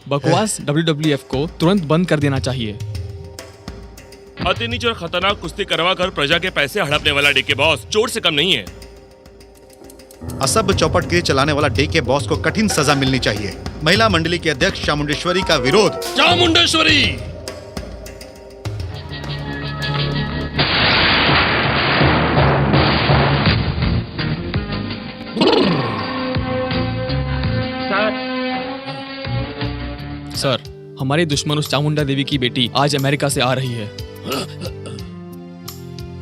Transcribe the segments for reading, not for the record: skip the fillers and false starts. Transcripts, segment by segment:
बकवास WWF को तुरंत बंद कर देना चाहिए। अति नीच और खतरनाक कुश्ती करवा कर प्रजा के पैसे हड़पने वाला डीके बॉस चोर से कम नहीं है। असभ्य चौपटगिरी चलाने वाला डीके बॉस को कठिन सजा मिलनी चाहिए। महिला मंडली के अध्यक्ष चामुंडेश्वरी का विरोध। चामुंडेश्वरी सर, हमारे दुश्मन उस चामुंडा देवी की बेटी आज अमेरिका से आ रही है।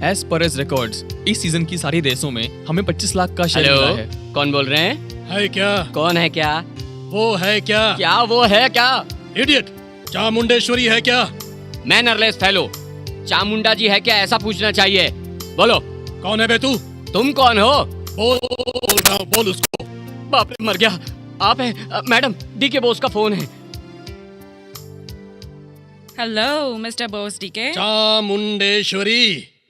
एज पर एज रिकॉर्ड्स, इस सीजन की सारी रेसों में हमें 25 लाख का शेयर मिला है। कौन बोल रहे हैं? है क्या? कौन है क्या? वो है क्या? क्या वो है क्या? इडियट! चामुंडेश्वरी है क्या? मैनरलेस फेलो, चामुंडा जी है क्या ऐसा पूछना चाहिए। बोलो, कौन है बे तू? तुम कौन हो? बोल उसको। बाप रे, मर गया। आप है मैडम, डीके बॉस का फोन है। Hello mister Bose DK. Chamundeshwari,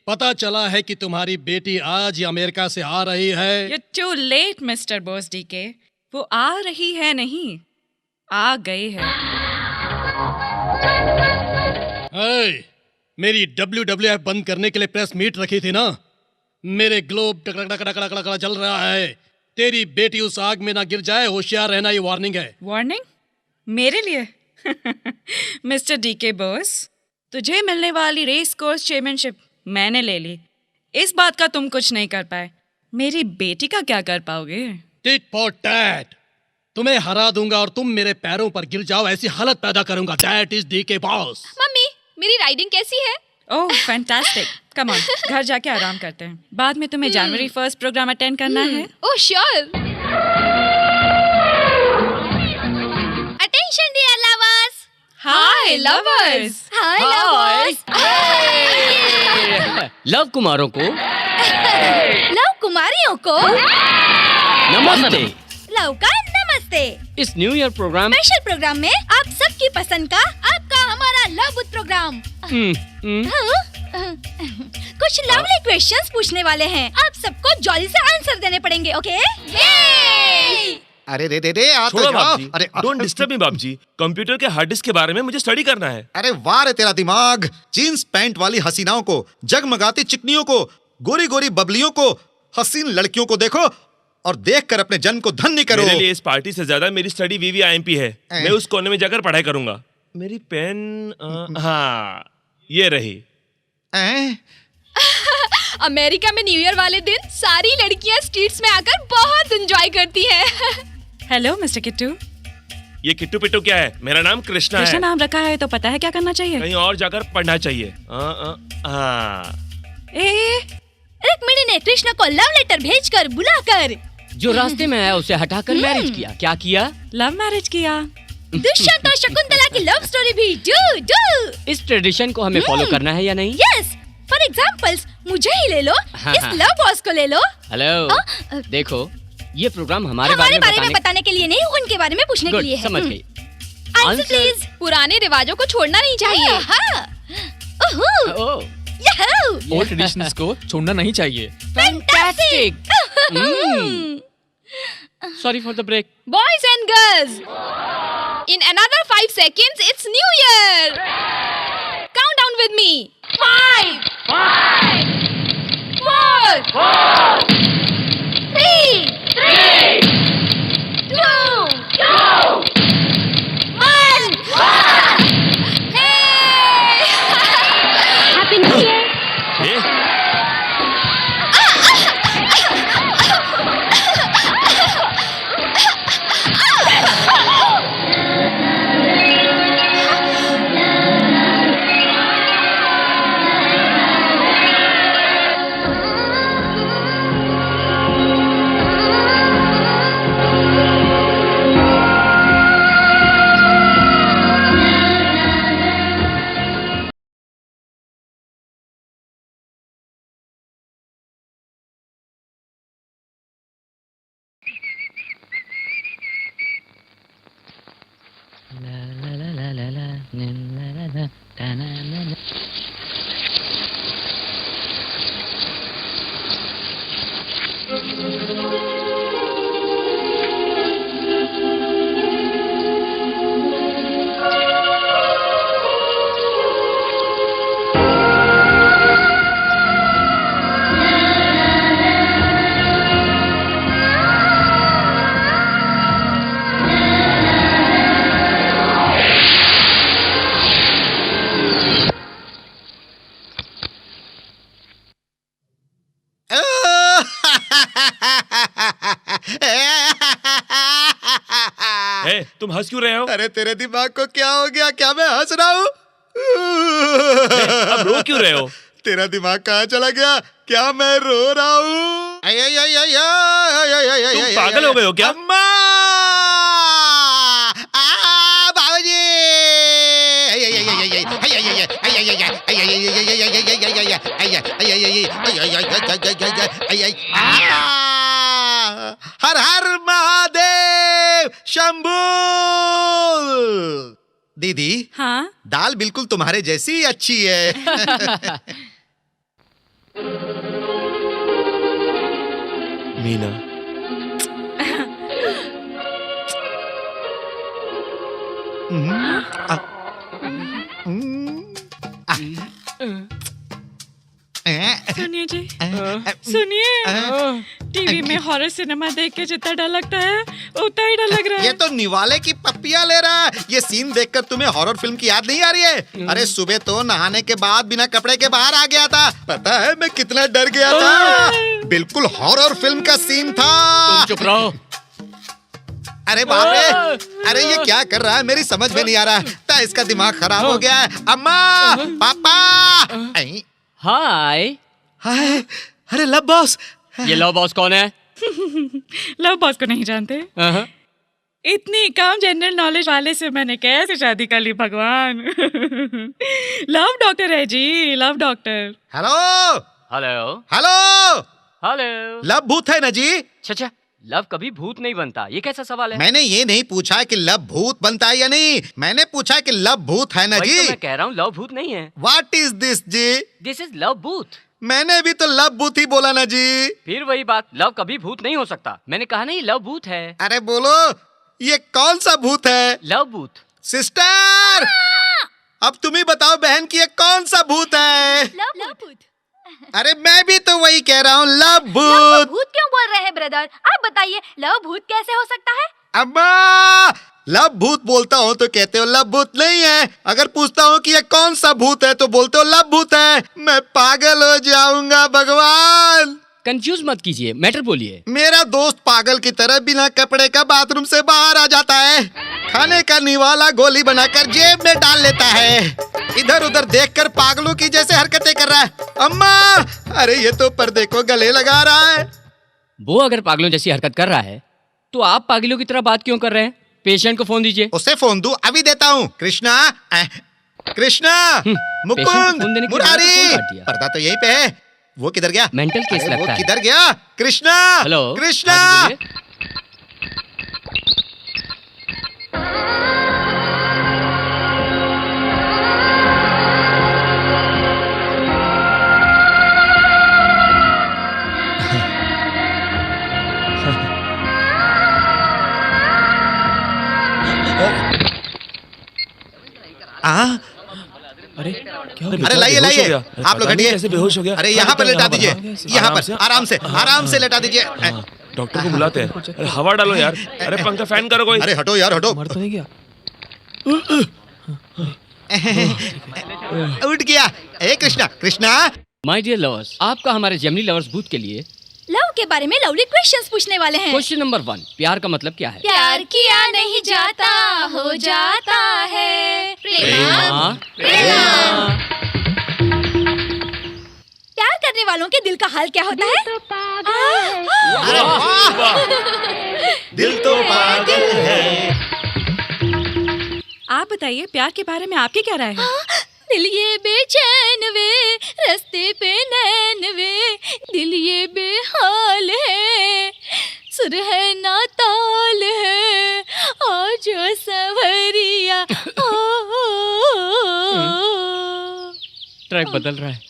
पता चला है कि तुम्हारी बेटी आज ही अमेरिका से आ रही है। You're too late mister Bose DK. वो आ रही है नहीं, आ गई है। मेरी WWF बंद करने के लिए प्रेस मीट रखी थी ना। मेरे ग्लोब टकटक चल रहा है। तेरी बेटी उस आग में ना गिर जाए, होशियार रहना, ये वार्निंग है। वार्निंग? मेरे लिए? मिस्टर डीके बॉस, तुझे मिलने वाली रेस कोर्स चैंपियनशिप मैंने ले ली। इस बात का तुम कुछ नहीं कर पाए, मेरी बेटी का क्या कर पाओगे? Tit for tat. तुम्हें हरा दूंगा और तुम मेरे पैरों पर गिर जाओ, ऐसी हालत पैदा करूंगा। That is DK boss. Mummy, मेरी राइडिंग कैसी है? Oh fantastic. कम ऑन, घर जाके आराम करते हैं। बाद में तुम्हें जनवरी 1 प्रोग्राम अटेंड करना है। Oh sure. Attention dear lovers. Hi lovers. Hi lovers. Love कुमारों को लव कुमारियों को नमस्ते। लव का नमस्ते। इस new year program special program में आप सबकी पसंद का आपका हमारा लव बुथ प्रोग्राम। कुछ लवली क्वेश्चंस पूछने वाले हैं। आप सबको जॉली से आंसर देने पड़ेंगे, ओके? अरे दे आ तो छोड़ो जाओ। बाबूजी, अरे डोंट डिस्टर्ब मी बाबूजी। कंप्यूटर के हार्ड डिस्क के बारे में मुझे स्टडी करना है। अरे वाह रे तेरा दिमाग। जीन्स पैंट वाली हसीनाओं को, जगमगाती चिकनियों को, गोरी गोरी बबलियों को, हसीन लड़कियों को देखो और देखकर अपने जन्म को धन्य करो। मेरे लिए इस पार्टी से ज्यादा मेरी स्टडी VVIMP है। मैं उस कोने में जाकर पढ़ाई करूंगा। मेरी पेन हाँ ये रही। अमेरिका में न्यू ईयर वाले दिन सारी लड़कियां स्ट्रीट्स में आकर बहुत एंजॉय करती हैं। Hello mister Kittu. ये किट्टू पिट्टू क्या है? मेरा नाम कृष्णा कृष्णा है। नाम रखा है तो पता है क्या करना चाहिए? कहीं और जाकर पढ़ना चाहिए। रुक्मिणी ने कृष्ण को लव लेटर भेजकर बुलाकर जो रास्ते में आया उसे हटाकर मैरिज किया। क्या किया? लव मैरिज किया। दुष्यंत और शकुंतला की लव स्टोरी भी डू। इस ट्रेडिशन को हमें फॉलो करना है या नहीं? यस। फॉर एग्जांपल्स मुझे ही ले लो, इस लव बॉस को ले लो। हेलो, देखो ये प्रोग्राम हमारे बारे में बताने के लिए नहीं, उनके बारे में पूछने के लिए है। समझ गई। Answer please. पुराने रिवाजों को छोड़ना नहीं चाहिए। ओल्ड ट्रेडिशंस को छोड़ना नहीं चाहिए। Fantastic. Sorry for the break. Boys and girls, in another 5 seconds, it's New Year. Count down with me. 5, 4, 3, 2, 1. Hey! Happy New Year. तुम हंस क्यों रहे हो? अरे तेरे दिमाग को क्या हो गया? क्या मैं हंस रहा हूँ? अब रो क्यों रहे हो? तेरा दिमाग कहाँ चला गया? क्या मैं रो रहा हूँ? तुम पागल हो गए हो क्या? अम्मा! बाबूजी! हर हर महादेव शंभू! दीदी, हाँ दाल बिल्कुल तुम्हारे जैसी अच्छी है। मीना, सुनिए जी, सुनिए। टीवी में हॉरर सिनेमा देख के जितना डर लगता है उतना ही डर लग रहा ये है। तो निवाले की पप्पियां ले रहा है। ये सीन देखकर तुम्हें हॉरर फिल्म की याद नहीं आ रही है? अरे सुबह तो नहाने के बाद बिना कपड़े के बाहर आ गया था। पता है मैं कितना डर गया था? बिल्कुल हॉरर फिल्म का सीन था। तुम चुप रहो। अरे बाप रे! अरे ये क्या कर रहा है? मेरी समझ में नहीं आ रहा है। इसका दिमाग खराब हो गया है। अम्मा, पापा! हाय, हाय! अरे लब बॉस! ये लव बॉस कौन है? लव बॉस को नहीं जानते? इतनी कम जनरल नॉलेज वाले से मैंने कैसे शादी कर ली भगवान? लव डॉक्टर है जी, love doctor. Hello, hello hello! Hello. लब भूत है ना जी? अच्छा, लव कभी भूत नहीं बनता, ये कैसा सवाल है? मैंने ये नहीं पूछा कि लब भूत बनता है या नहीं, मैंने पूछा कि लब भूत है ना वही जी? तो मैं कह रहा हूँ, लव भूत नहीं है। व्हाट इज दिस जी? दिस इज लव भूत। मैंने भी तो लब भूत ही बोला ना जी। फिर वही बात, लव कभी भूत नहीं हो सकता। मैंने कहा ना, ये लव भूत है। अरे बोलो, ये कौन सा भूत है? लव भूत। सिस्टर, अब तुम ही बताओ बहन की ये कौन सा भूत है? लव भूत। अरे मैं भी तो वही कह रहा हूँ, लब भूत। भूत क्यों बोल रहे हैं ब्रदर? आप बताइए, लव भूत कैसे हो सकता है? अम्मा, लब भूत बोलता हूँ तो कहते हो लब भूत नहीं है। अगर पूछता हूँ कि ये कौन सा भूत है तो बोलते हो लब भूत है। मैं पागल हो जाऊंगा भगवान। कंफ्यूज मत कीजिए, मैटर बोलिए। मेरा दोस्त पागल की तरह बिना कपड़े का बाथरूम से बाहर आ जाता है। खाने का निवाला गोली बनाकर जेब में डाल लेता है। इधर उधर देखकर पागलों की जैसे हरकतें कर रहा है। अम्मा, अरे ये तो पर्दे को गले लगा रहा है। वो अगर पागलों जैसी हरकत कर रहा है तो आप पागलों की तरह बात क्यों कर रहे हैं? पेशेंट को फोन दीजिए। उसे फोन दूं? अभी देता हूँ। कृष्णा, कृष्णा, पेशेंट को मुकुंद, फोन देने के लिए मुरारी। फोन काट दिया। पर्दा तो यहीं पे है। वो किधर गया? मेंटल केस अरे लगता वो है। किधर गया? कृष्णा, हेलो, कृष्णा। हाँ जी, बोलिए। अरे क्या हो गया? अरे लाइए बेहोश हो लाइए, गया। आप लोग पता नहीं हटिए। कैसे बेहोश हो गया। अरे यहाँ पर लेटा दीजिए, यहाँ पर आराम से लेटा दीजिए। डॉक्टर को बुलाते हैं। अरे हवा डालो यार। अरे पंखा फैन करो कोई। अरे हटो यार, हटो। मर तो नहीं गया? उठ गया। ए Krishna, Krishna. My dear lovers, आपका हमारे जेमिनी लवर्स बूथ के लिए लव के बारे में लवली क्वेश्चंस पूछने वाले हैं। क्वेश्चन नंबर 1, प्यार का मतलब क्या है? प्यार किया नहीं जाता, हो जाता है प्रेम। प्यार करने वालों के दिल का हाल क्या होता है? अरे वाह, दिल तो पागल है। आप बताइए, प्यार के बारे में आपकी क्या राय है? दिल ये बेचैन वे, रास्ते पे नैन वे, दिल ये बेहाल है, सुर है ना ताल है, आज सवरिया। ट्रैक बदल रहा है।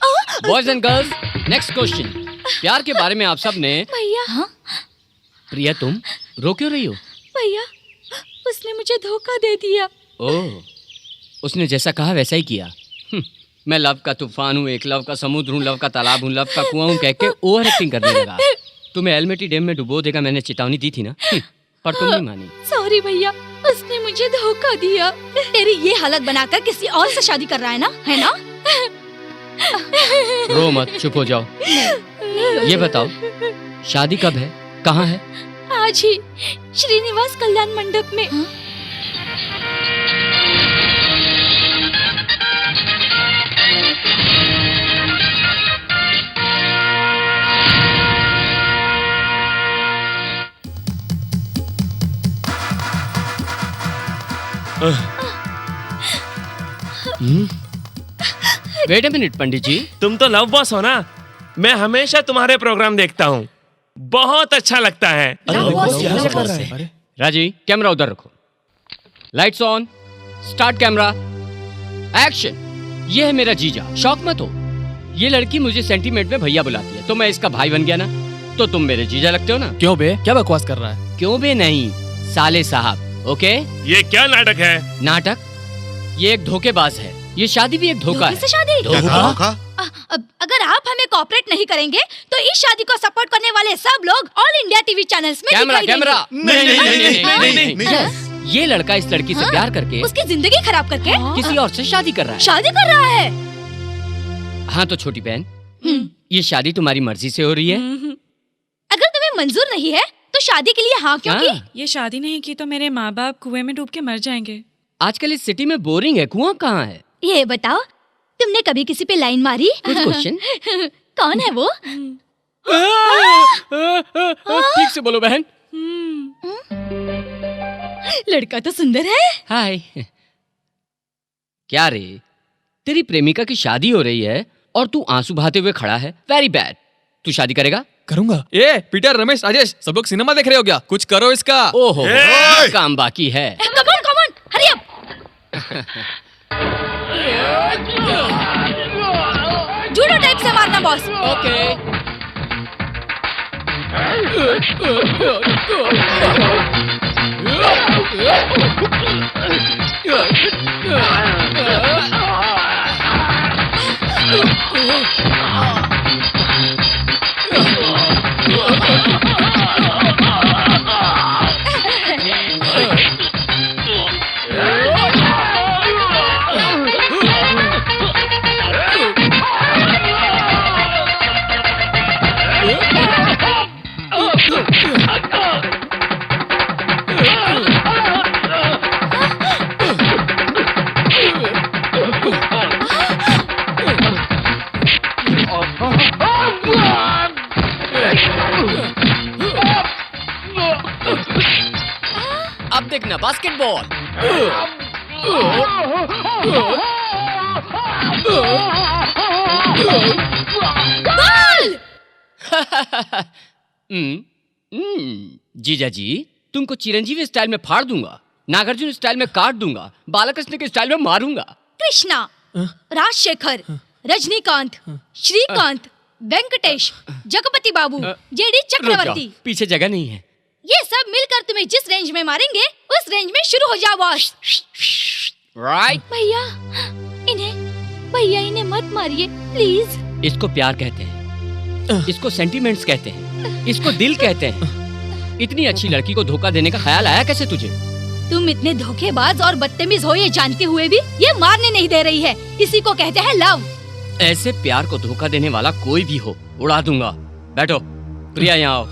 Boys and girls, next question. प्यार के बारे में आप सब ने भैया, प्रिया तुम रो क्यों रही हो? भैया, उसने मुझे धोखा दे दिया। ओह, उसने जैसा कहा वैसा ही किया। मैं लव का तूफान हूँ, एक लव का समुद्र हूँ, लव का तालाब हूँ, लव का कुआं हूँ कह के ओवर एक्टिंग करने लगा। तुम्हें एलमेटी डैम में डुबो देगा मैंने चेतावनी दी थी ना, पर तुम नहीं मानी। सॉरी भैया, उसने मुझे धोखा दिया। तेरी ये हालत बनाकर किसी और से शादी कर रहा है ना, है ना? रो मत, चुप हो जाओ। ये बताओ, शादी कब है, कहाँ है? आज ही श्रीनिवास कल्याण मंडप में। वेट अ मिनट पंडित जी, तुम तो लव बॉस हो ना, मैं हमेशा तुम्हारे प्रोग्राम देखता हूँ, बहुत अच्छा लगता है। राजी कैमरा उधर रखो, lights on, start camera, action. ये है मेरा जीजा, शौक मत हो। ये लड़की मुझे सेंटीमेंट में भैया बुलाती है, तो मैं इसका भाई बन गया ना, तो तुम मेरे जीजा लगते हो ना। क्यों बे, क्या बकवास कर रहा है? क्यों बे नहीं, साले साहब। ओके, ये क्या नाटक है? नाटक? ये एक धोखेबाज है, ये शादी भी एक धोखा धोखे है। से शादी? धोखा? अगर आप हमें कोऑपरेट नहीं करेंगे तो इस शादी को सपोर्ट करने वाले सब लोग ऑल इंडिया टीवी चैनल्स में कैमरा दिखाई कैमरा, देंगे। Yes, ये लड़का इस लड़की से प्यार करके उसकी जिंदगी खराब करके किसी और से शादी कर रहा है। शादी कर रहा है। हाँ तो छोटी बहन, ये शादी तुम्हारी मर्जी से हो रही है? अगर तुम्हें मंजूर नहीं है तो शादी के लिए हाँ क्यों की? हाँ, ये शादी नहीं की तो मेरे माँ बाप कुएं में डूब के मर जाएंगे। आजकल इस सिटी में बोरिंग है, कुआं कहाँ है? ये बताओ, तुमने कभी किसी पे लाइन मारी? कुछ क्वेश्चन? कौन है वो? ठीक से बोलो बहन। लड़का तो सुंदर है। हाय। क्या रे, तेरी प्रेमिका की शादी हो रही है और तू आंसू बहाते हुए खड़ा है। Very bad. तू शादी करेगा? करूंगा। ए पीटर, रमेश, राजेश, सब लोग सिनेमा देख रहे हो क्या? कुछ करो इसका। ओहो, काम बाकी है। Come on, hurry up. Judo type से मारना बॉस। ओके। अब देखना बास्केटबॉल। जीजा जी, तुमको चिरंजीवी स्टाइल में फाड़ दूंगा, नागार्जुन स्टाइल में काट दूंगा, बालकृष्ण के स्टाइल में मारूंगा। कृष्णा, राजशेखर, रजनीकांत, श्रीकांत, वेंकटेश, जगपति बाबू, जेडी रुक चक्रवर्ती, जाओ, पीछे जगह नहीं है। ये सब मिलकर तुम्हें जिस रेंज में मारेंगे उस रेंज में शुरू हो जाओ बॉस। राइट। भैया इन्हें मत मारिए प्लीज। इसको प्यार कहते हैं, इसको सेंटीमेंट्स कहते हैं, इसको दिल कहते हैं। इतनी अच्छी लड़की को धोखा देने का ख्याल आया कैसे तुझे? तुम इतने धोखेबाज और बदतमीज हो ये जानते हुए भी ये मारने नहीं दे रही है। इसी को कहते हैं लव। ऐसे प्यार को धोखा देने वाला कोई भी हो, उड़ा दूंगा। बैठो, प्रिया यहाँ आओ।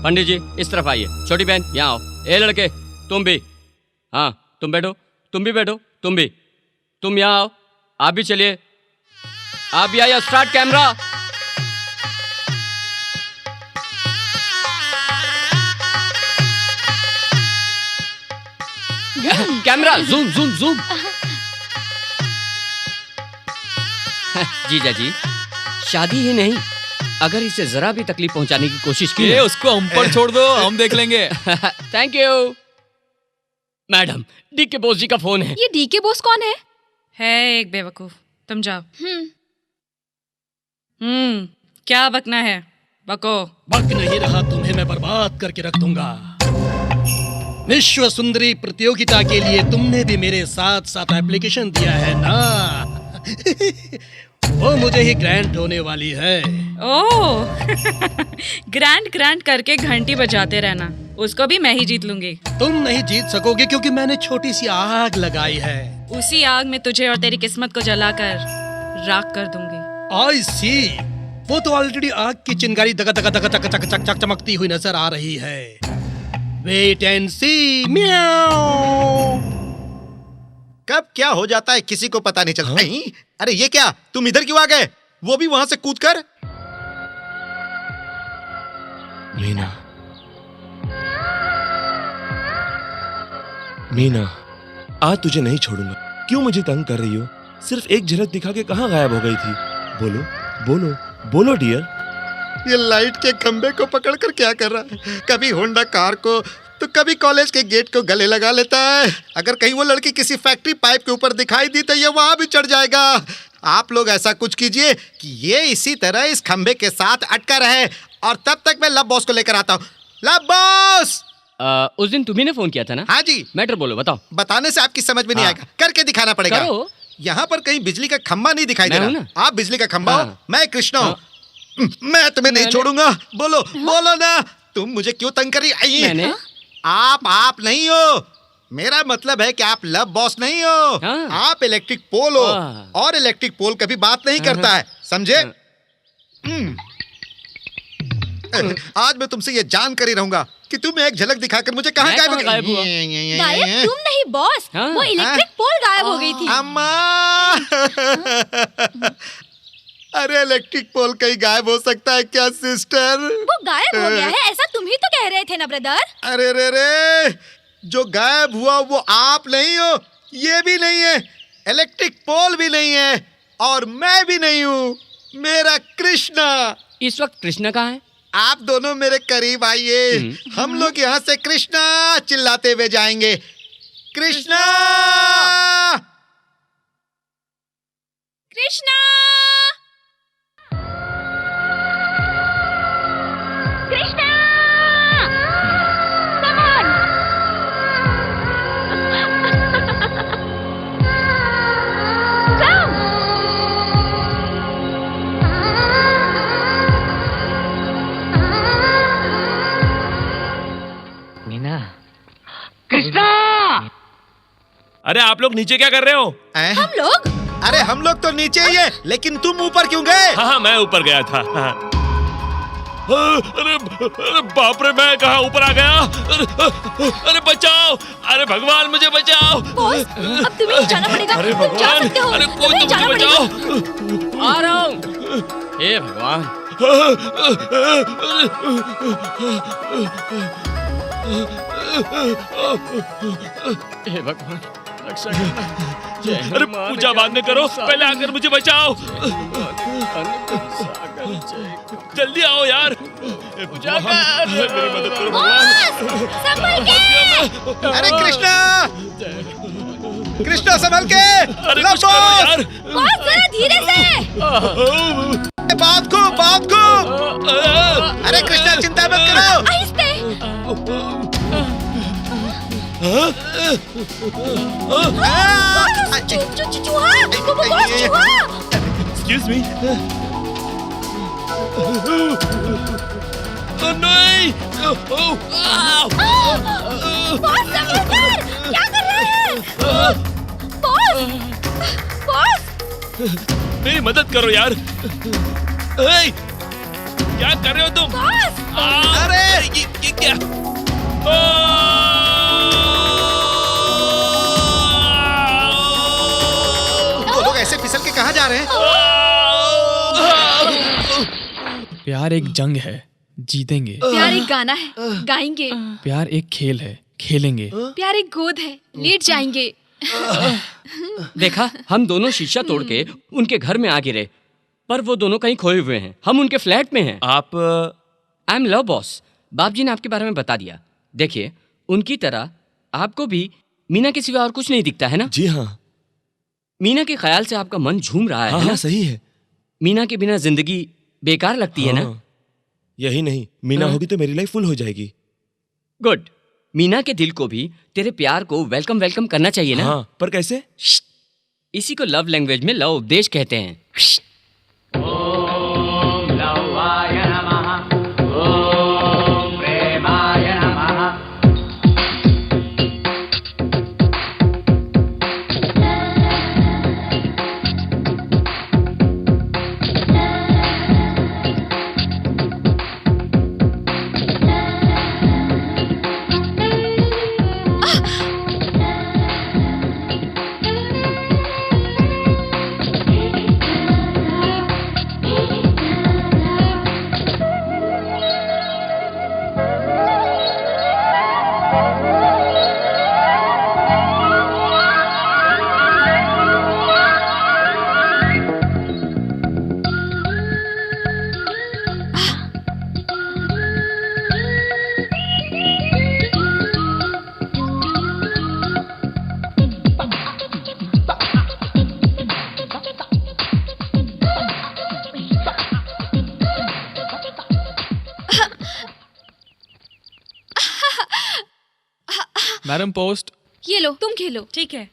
पंडित जी इस तरफ आइए। छोटी बहन यहाँ आओ। ए लड़के, तुम भी। हाँ तुम बैठो, तुम भी बैठो, तुम भी। तुम यहाँ आओ, आप भी चलिए, आप भी आइए। Start camera. Camera zoom zoom zoom. जीजा जी, शादी ही नहीं, अगर इसे जरा भी तकलीफ पहुंचाने की कोशिश की, उसको हम पर छोड़ दो, हम देख लेंगे। Thank you. मैडम, डी के बोस जी का फोन है। ये डी के बोस कौन है? एक बेवकूफ, तुम जाओ। क्या बकना है, बको। बक नहीं रहा, तुम्हें मैं बर्बाद करके रख दूंगा। विश्व सुंदरी प्रतियोगिता के लिए तुमने भी मेरे साथ साथ एप्लीकेशन दिया है ना? वो मुझे ही ग्रांट होने वाली है। ओह ग्रैंड करके घंटी बजाते रहना, उसको भी मैं ही जीत लूंगी। तुम नहीं जीत सकोगे क्योंकि मैंने छोटी सी आग लगाई है। उसी आग में तुझे और तेरी किस्मत को जलाकर राख कर दूंगी। आई सी, वो तो ऑलरेडी आग की चिंगारी दगा दगा दगा चक चक चक चक चमकती हुई नजर आ रही है। वेट एंड सी। म्याऊ। कब क्या हो जाता है किसी को पता नहीं चलता। नहीं, अरे ये क्या, तुम इधर क्यों आ गए, वो भी वहां से कूदकर? मीना, आज तुझे नहीं छोड़ूंगा। क्यों मुझे तंग कर रही हो? सिर्फ एक झलक दिखा के कहाँ गायब हो गई थी? बोलो बोलो बोलो डियर। ये लाइट के खंबे को पकड़कर क्या कर रहा है? कभी होंडा कार को तो कभी कॉलेज के गेट को गले लगा लेता है। अगर कहीं वो लड़की किसी फैक्ट्री पाइप के ऊपर दिखाई दी तो ये वहां भी चढ़ जाएगा। आप लोग ऐसा कुछ कीजिए कि ये इसी तरह इस खंबे के साथ अटका रहे, और तब तक मैं लब बॉस को लेकर आता हूँ। लब बॉस! उस दिन तुम्ही ने फोन किया था ना? हाँ जी। मैटर बोलो, बताओ। बताने से आपकी समझ में नहीं आएगा, करके दिखाना पड़ेगा। करो। यहाँ पर कहीं बिजली का खंबा नहीं दिखाई दे मैं हूं रहा। ना? आप बिजली का खंबा हो, हाँ। मैं कृष्णा हूँ। मैं तुम्हें नहीं छोड़ूंगा। बोलो बोलो ना, तुम मुझे क्यों तंग कर रही? मैंने? आप नहीं हो। मेरा मतलब है कि आप लब बॉस नहीं हो। हाँ। आप इलेक्ट्रिक पोल हो, हाँ। और इलेक्ट्रिक पोल कभी बात नहीं करता है, समझे? आज मैं तुमसे ये जान कर ही रहूंगा कि तुम एक झलक दिखाकर मुझे कहाँ मैं गायब कहाँ गायब हुआ? गायब तुम नहीं बॉस, हाँ। वो इलेक्ट्रिक पोल गायब हो गई थी। अम्मा! अरे इलेक्ट्रिक पोल कहीं गायब हो सकता है क्या सिस्टर? वो गायब हो गया है, ऐसा तुम ही तो कह रहे थे ना ब्रदर। अरे रे रे, जो गायब हुआ वो आप नहीं हो, ये भी नहीं है, इलेक्ट्रिक पोल भी नहीं है, और मैं भी नहीं हूँ। मेरा कृष्णा। इस वक्त कृष्णा कहाँ है? आप दोनों मेरे करीब आइए। हम लोग यहाँ से कृष्णा चिल्लाते हुए जाएंगे। Krishna! Krishna! Krishna! Come on! Come! Meena. Krishna! अरे आप लोग नीचे क्या कर रहे हो? हम लोग? अरे हम लोग तो नीचे ही है, लेकिन तुम ऊपर क्यों गए? हाँ मैं ऊपर गया था। हाँ। अरे बाप रे, मैं कहाँ ऊपर आ गया? अरे बचाओ! अरे भगवान मुझे बचाओ! बॉस, अब तुम्हें ही जाना पड़ेगा। अरे तुम जा भगवान! सकते हो। अरे कोई तुम्हें तो जाना मुझे पड़ेगा। बचाओ! आ रहा हूँ। हे भगवान। हे भगवान, रक्षा करना। जय अरे हनुमान पूजा बाद में करो, पहले आकर मुझे बचाओ। जल्दी आओ यार, पूजा कर। मेरी मदद करो भगवान। संभल के! अरे कृष्णा! कृष्णा संभल के! अरे कुछ करो यार। बॉस जरा धीरे से। बात को। अरे कृष्णा चिंता मत करो। आहिस्ते। चूहा! वो बॉस चूहा! Excuse me. नहीं! बॉस समझदार! क्या कर रहे हैं? बॉस! मेरी मदद करो यार। ए, क्या कर रहे हो तुम? बॉस! अरे ये क्या? वो लोग ऐसे फिसल के कहाँ जा रहे हैं? प्यार एक जंग है, जीतेंगे। प्यार एक गाना है, गाएंगे। प्यार एक खेल है, खेलेंगे। प्यार एक गोद है, लेट जाएंगे। देखा, हम दोनों शीशा तोड़ के उनके घर में आ गिरे, पर वो दोनों कहीं खोए हुए हैं। हम उनके फ्लैट में हैं। आप आई एम लव बॉस। बाप जी ने आपके बारे में बता दिया। देखिए, उनकी तरह आपको भी मीना के सिवा और कुछ नहीं दिखता है ना? जी हाँ। मीना के ख्याल से आपका मन झूम रहा है ना? सही है। मीना के बिना जिंदगी बेकार लगती है ना? यही नहीं, मीना होगी तो मेरी लाइफ फुल हो जाएगी। गुड। मीना के दिल को भी तेरे प्यार को वेलकम वेलकम करना चाहिए ना? हाँ, पर कैसे? इसी को लव लैंग्वेज में लव उपदेश कहते हैं। Madam post. ये लो, तुम खेलो। ठीक है।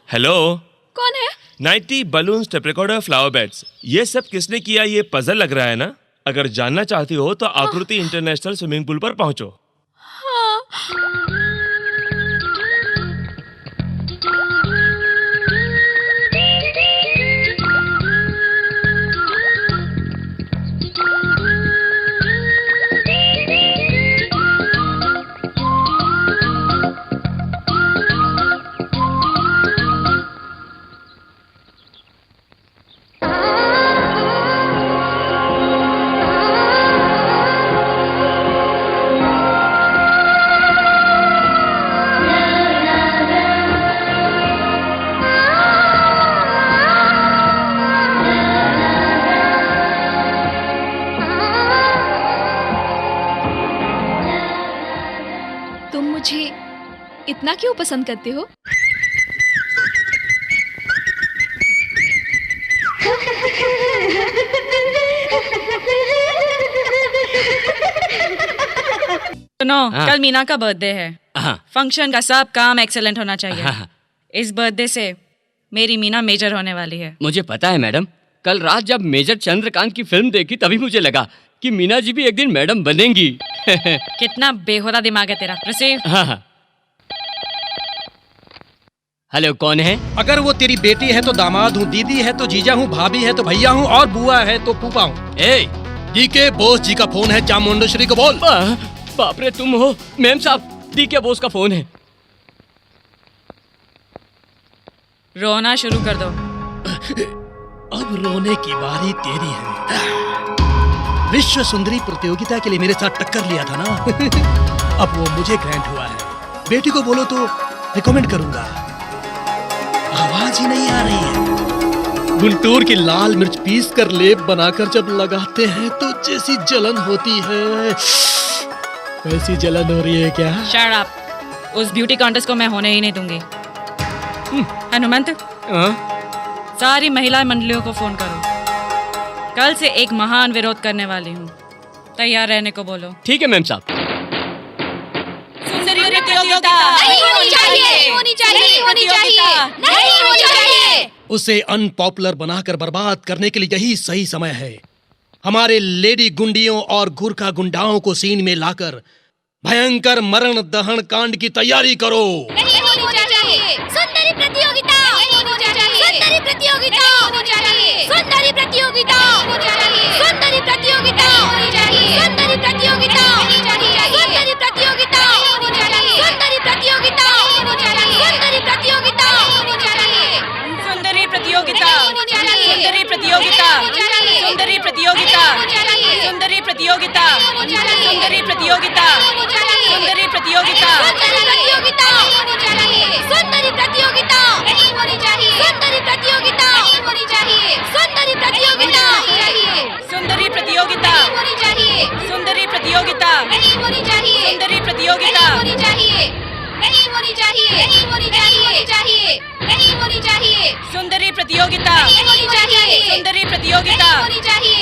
हेलो, कौन है? 90 balloons, tape recorder, flower beds, ये सब किसने किया? ये पजल लग रहा है ना? अगर जानना चाहती हो तो आकृति इंटरनेशनल स्विमिंग पूल पर पहुंचो। इतना क्यों पसंद करते हो? सुनो, कल मीना का बर्थडे है। फंक्शन का सब काम एक्सेलेंट होना चाहिए। इस बर्थडे से मेरी मीना मेजर होने वाली है। मुझे पता है मैडम, कल रात जब मेजर चंद्रकांत की फिल्म देखी तभी मुझे लगा कि मीना जी भी एक दिन मैडम बनेंगी। कितना बेहुदा दिमाग है तेरा। रिसीव। हेलो, कौन है? अगर वो तेरी बेटी है तो दामाद हूँ, दीदी है तो जीजा हूँ, भाभी है तो भैया हूँ और बुआ है तो फूफा हूँ। डीके बोस जी का फोन है, चामुंडेश्वरी को बोल। बाप रे, तुम हो? मैम साहब, डीके बोस का फोन है। रोना शुरू कर दो। अब रोने की बारी तेरी है। विश्व सुंदरी प्रतियोगिता के लिए मेरे साथ टक्कर लिया था ना। अब वो मुझे ग्रांट हुआ है। बेटी को बोलो तो रिकमेंड करूंगा। आवाज ही नहीं आ रही है। गुंटूर की लाल मिर्च पीस कर लेप बनाकर जब लगाते हैं तो जैसी जलन होती है, वैसी जलन हो रही है क्या? Shut up. उस ब्यूटी कॉन्टेस्ट को मैं होने ही नहीं दूंगी। हनुमंत, सारी महिला मंडलियों को फोन करो। कल से एक महान विरोध करने वाली हूँ, तैयार रहने को बोलो। ठीक है मैम साहब। सुंदरी प्रतियोगिता नहीं होनी चाहिए, नहीं होनी चाहिए, नहीं होनी चाहिए, नहीं होनी चाहिए। उसे अनपॉपुलर बनाकर बर्बाद करने के लिए यही सही समय है। हमारे लेडी गुंडियों और गुरखा गुंडाओं को सीन में लाकर भयंकर मरण दहन कांड की तैयारी करो। नहीं होनी चाहिए। सुंदरी प्रतियोगिता नहीं होनी चाहिए। सुंदरी प्रतियोगिता होनी चाहिए। सुंदरी प्रतियोगिता होनी चाहिए। सुंदरी प्रतियोगिता होनी चाहिए। सुंदरी प्रतियोगिता होनी चाहिए। सुंदरी प्रतियोगिता होनी चाहिए। सुंदरी प्रतियोगिता होनी चाहिए। सुंदरी प्रतियोगिता होनी चाहिए। सुंदरी प्रतियोगिता होनी चाहिए। सुंदरी प्रतियोगिता सुंदरी प्रतियोगिता सुंदरी प्रतियोगिता सुंदरी प्रतियोगिता सुंदरी प्रतियोगिता प्रतियोगिता होनी चाहिए। सुंदरी प्रतियोगिता नहीं होनी चाहिए। सुंदरी प्रतियोगिता होनी चाहिए। सुंदरी प्रतियोगिता चाहिए। सुंदरी प्रतियोगिता होनी चाहिए। सुंदरी प्रतियोगिता नहीं होनी चाहिए। सुंदरी प्रतियोगिता होनी चाहिए। नहीं होनी चाहिए, नहीं होनी चाहिए, नहीं होनी चाहिए, सुंदरी प्रतियोगिता, नहीं होनी चाहिए, सुंदरी प्रतियोगिता, नहीं होनी चाहिए।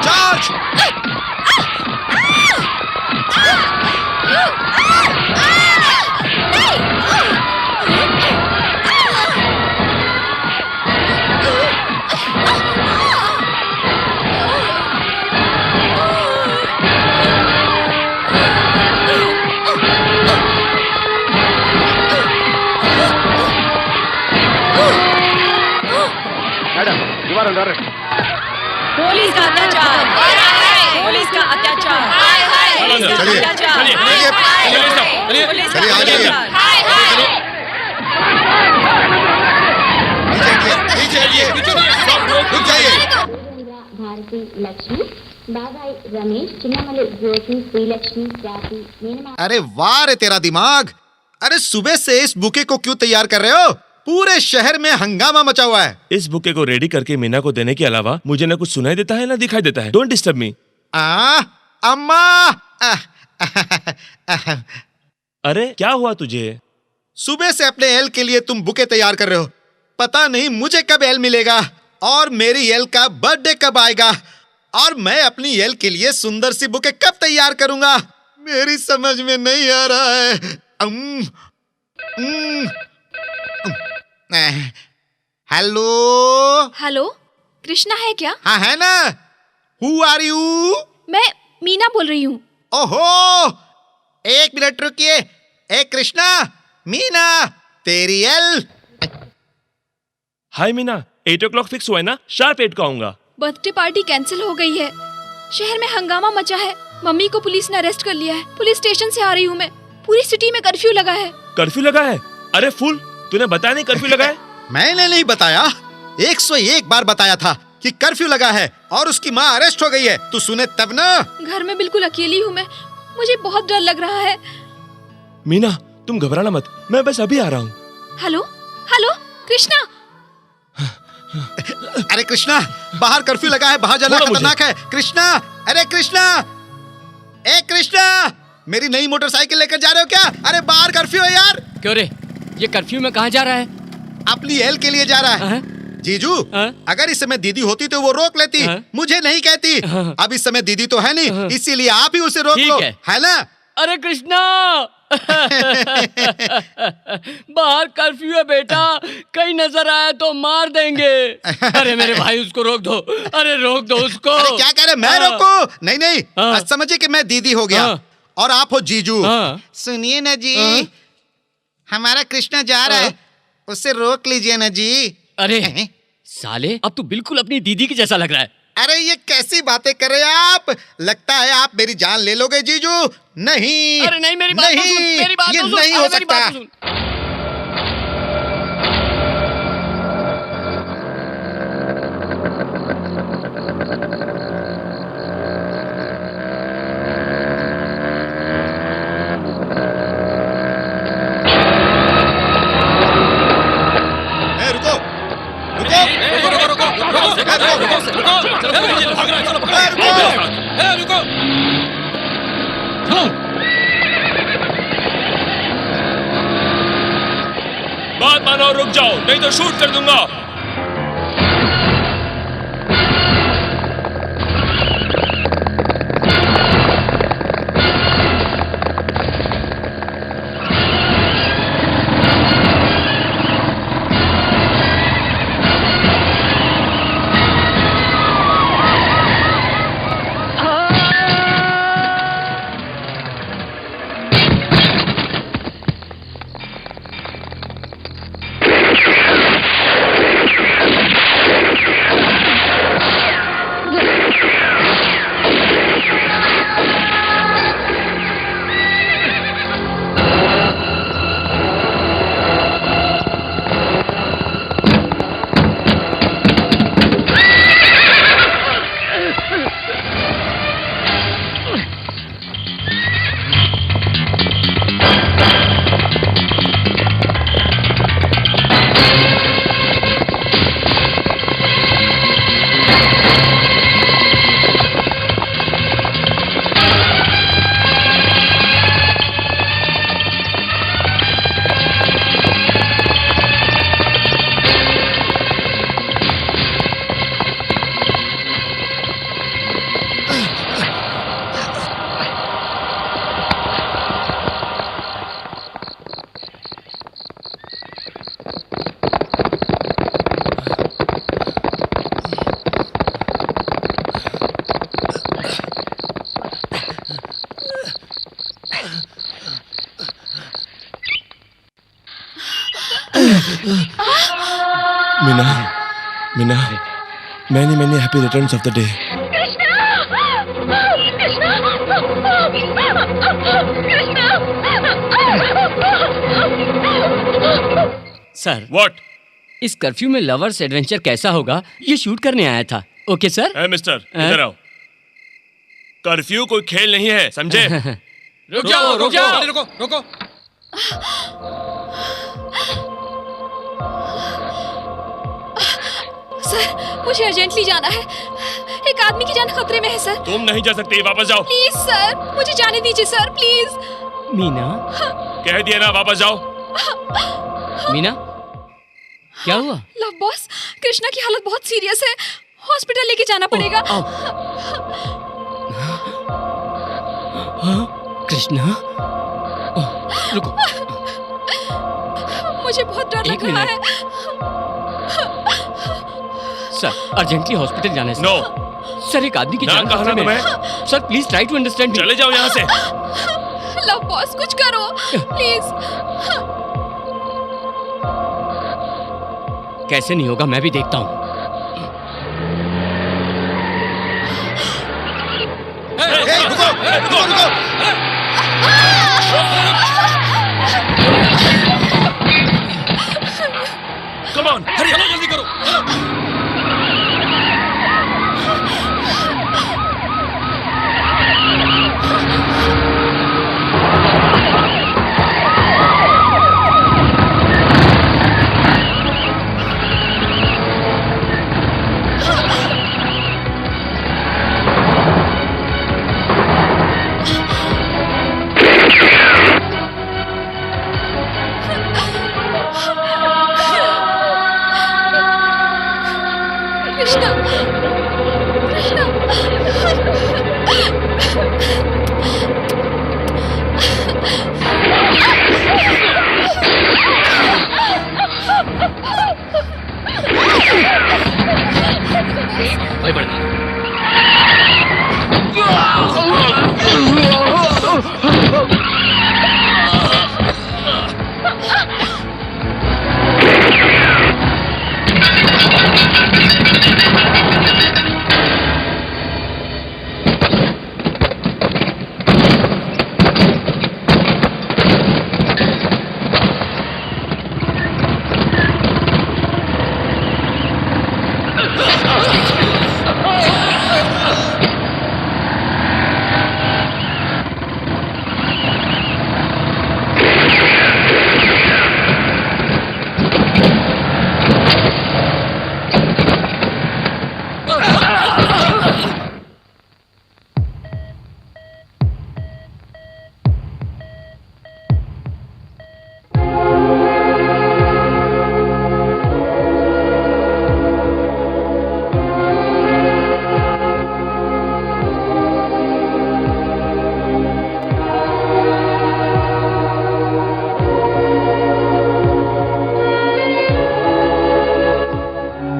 चार्ज! पुलिस का अत्याचार, पुलिस का अत्याचार, पुलिस का चलिए, अत्याचार, पुलिस का चलिए, आ जाइए। अत्याचार। पीछे हटिए, रुक जाइए। భారతి లక్ష్మి బాబాయ్ రమేష్ చిన్నమల్లి జ్యోతి శ్రీలక్ష్మి స్వాతి నేను अरे वाह रे तेरा दिमाग। अरे सुबह से इस बुके को क्यों तैयार कर रहे हो? पूरे शहर में हंगामा मचा हुआ है। इस बुके को रेडी करके मीना को देने के अलावा मुझे ना कुछ सुनाई देता है ना दिखाई देता है। Don't disturb me. अम्मा अरे क्या हुआ तुझे? सुबह से अपने एल के लिए तुम बुके तैयार कर रहे हो। पता नहीं मुझे कब एल मिलेगा और मेरी एल का बर्थडे कब आएगा और मैं अपनी एल के लिए सुंदर सी बुके कब तैयार करूंगा। मेरी समझ में नहीं आ रहा है। हेलो, हेलो, कृष्णा है क्या? हाँ है ना। Who are you? मैं मीना बोल रही हूँ। ओहो, एक मिनट रुकिए। ए कृष्णा, मीना, तेरी एल। हाय मीना, 8 o'clock फिक्स हुआ है ना? शार्प 8 को आऊंगा। बर्थडे पार्टी कैंसिल हो गई है। शहर में हंगामा मचा है। मम्मी को पुलिस ने अरेस्ट कर लिया है। पुलिस स्टेशन से आ रही हूँ मैं। पूरी सिटी में कर्फ्यू लगा है। कर्फ्यू लगा है? अरे फूल, तूने बताया नहीं कर्फ्यू लगा है? मैंने नहीं बताया, 101 बार बताया था कि कर्फ्यू लगा है और उसकी माँ अरेस्ट हो गई है। तू सुने तब ना। घर में बिल्कुल अकेली हूँ मैं। मुझे बहुत डर लग रहा है। मीना तुम घबराना मत, मैं बस अभी आ रहा हूँ। Hello, hello, Krishna. अरे कृष्णा, बाहर कर्फ्यू लगा है, बाहर जाना छोड़ो मुझे। खतरनाक है। कृष्णा, अरे कृष्णा, ए कृष्णा, मेरी नई मोटरसाइकिल लेकर जा रहे हो क्या? अरे बाहर कर्फ्यू है यार। क्यों रे, ये कर्फ्यू में कहाँ जा रहा है? अपनी एल के लिए जा रहा है। जीजू, अगर इस समय दीदी होती तो वो रोक लेती, मुझे नहीं कहती। अब इस समय दीदी तो है नहीं, इसीलिए आप ही उसे रोक ठीक लो, है ना? अरे कृष्णा बाहर कर्फ्यू है बेटा, कहीं नजर आया तो मार देंगे। अरे मेरे भाई उसको रोक दो, अरे रोक दो उसको। अरे क्या कह रहे, मैं रोकूं? नहीं नहीं, आज समझिए कि मैं दीदी हो गया और आप हो जीजू। सुनिए ना जी, हमारा कृष्णा जा रहा है, उसे रोक लीजिए ना जी। अरे साले, अब तू बिल्कुल अपनी दीदी की जैसा लग रहा है। अरे ये कैसी बातें कर रहे हैं आप? लगता है आप मेरी जान ले लोगे जीजू। नहीं, अरे नहीं, मेरी बात तो सुन, मेरी बात ये तो सुन, नहीं हो अरे मेरी सकता। बात तो सुन। ए, रुको, बात मानो और रुक जाओ, नहीं तो शूट कर दूंगा। Meena, many happy returns of the day. Sir, What? इस कर्फ्यू में लवर्स एडवेंचर कैसा होगा ये शूट करने आया था। Okay sir. है मिस्टर, इधर आओ। कर्फ्यू कोई खेल नहीं है, समझे? रुक जाओ, रुक जाओ। रुको रुको। सर मुझे अर्जेंटली जाना है, एक आदमी की जान खतरे में है सर। तुम नहीं जा सकती, वापस जाओ। प्लीज सर मुझे जाने दीजिए सर, प्लीज। मीना, कह दिया ना, वापस जाओ। मीना, क्या हुआ? लव बॉस, कृष्णा की हालत बहुत सीरियस है, हॉस्पिटल लेके जाना पड़ेगा। कृष्णा, रुको। मुझे बहुत डर एक लग रहा मिनट। है। सर, अर्जेंटली हॉस्पिटल जाना है। नो। सर, एक आदमी की ना जान कहा खतरे ना में है। Sir please try to understand. चले जाओ यहाँ से। लव बॉस कुछ करो प्लीज। कैसे नहीं होगा, मैं भी देखता हूँ। रुको। Come on, hurry up, जल्दी करो। Krishna, Krishna.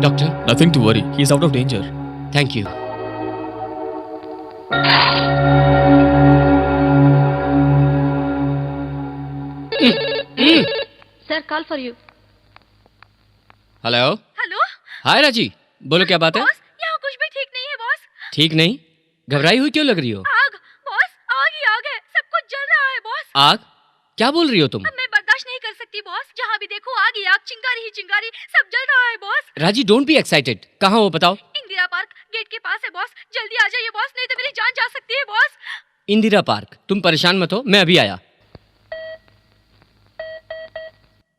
Doctor, Nothing to worry. He is out of danger. Thank you. Sir call for you. Hello. Hello hi राजी, बोलो क्या बात है? बॉस, यहाँ कुछ भी ठीक नहीं है बॉस। ठीक नहीं? घबराई हुई क्यों लग रही हो? आग बॉस, आग ही आग है, सब कुछ जल रहा है बॉस। आग? क्या बोल रही हो तुम? अब मैं बर्दाश्त नहीं कर सकती बॉस, जहाँ भी देखो आग ही आग, चिंगारी ही चिंगारी, सब जल रहा है बॉस। राजी डोंट बी एक्साइटेड। कहाँ हो बताओ? इंदिरा पार्क गेट के पास है बॉस, जल्दी आ जाइए बॉस, नहीं तो मेरी जान जा सकती है बॉस। इंदिरा पार्क? तुम परेशान मत हो, मैं अभी आया।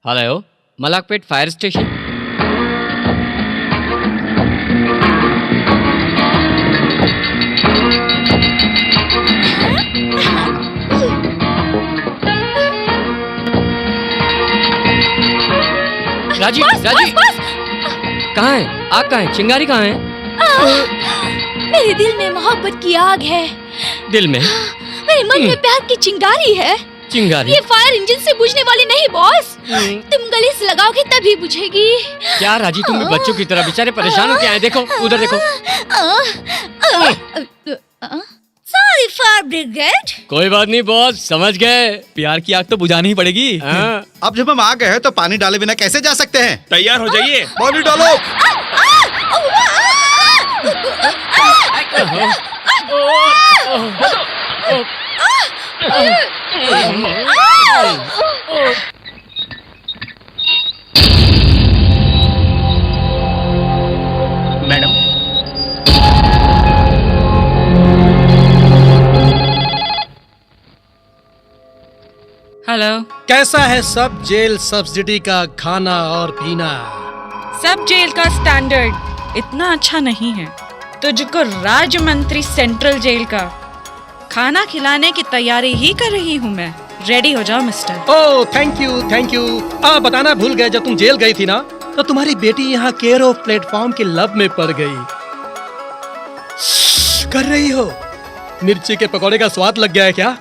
Hello, Malakpet fire station. Raji, Raji, कहाँ है? आग कहाँ है? चिंगारी कहाँ है? मेरे दिल में मोहब्बत की आग है, दिल में? मेरे मन में प्यार की चिंगारी है। चिंगारी? ये फायर इंजन से बुझने वाली नहीं बॉस, तुम गले से लगाओगे तभी बुझेगी। क्या राजी, तुम भी बच्चों की तरह बेचारे परेशान हो क्या है? देखो उधर देखो। Sorry fire brigade. कोई बात नहीं बॉस, समझ गए। प्यार की आग तो बुझानी ही पड़ेगी। हाँ। अब जब हम आ गए हैं तो पानी डाले बिना कैसे जा सकते हैं? तैयार हो जाइए। पानी डालो। हेलो। कैसा है सब जेल सब्सिडी का खाना और पीना? सब जेल का स्टैंडर्ड इतना अच्छा नहीं है। तुझको राज्य मंत्री सेंट्रल जेल का खाना खिलाने की तैयारी ही कर रही हूँ मैं। रेडी हो जाओ mister. Oh thank you thank you. बताना भूल गए, जब तुम जेल गई थी ना तो तुम्हारी बेटी यहाँ केयर ऑफ प्लेटफॉर्म के लब में पड़ गई। कर रही हो? मिर्ची के पकौड़े का स्वाद लग गया है क्या?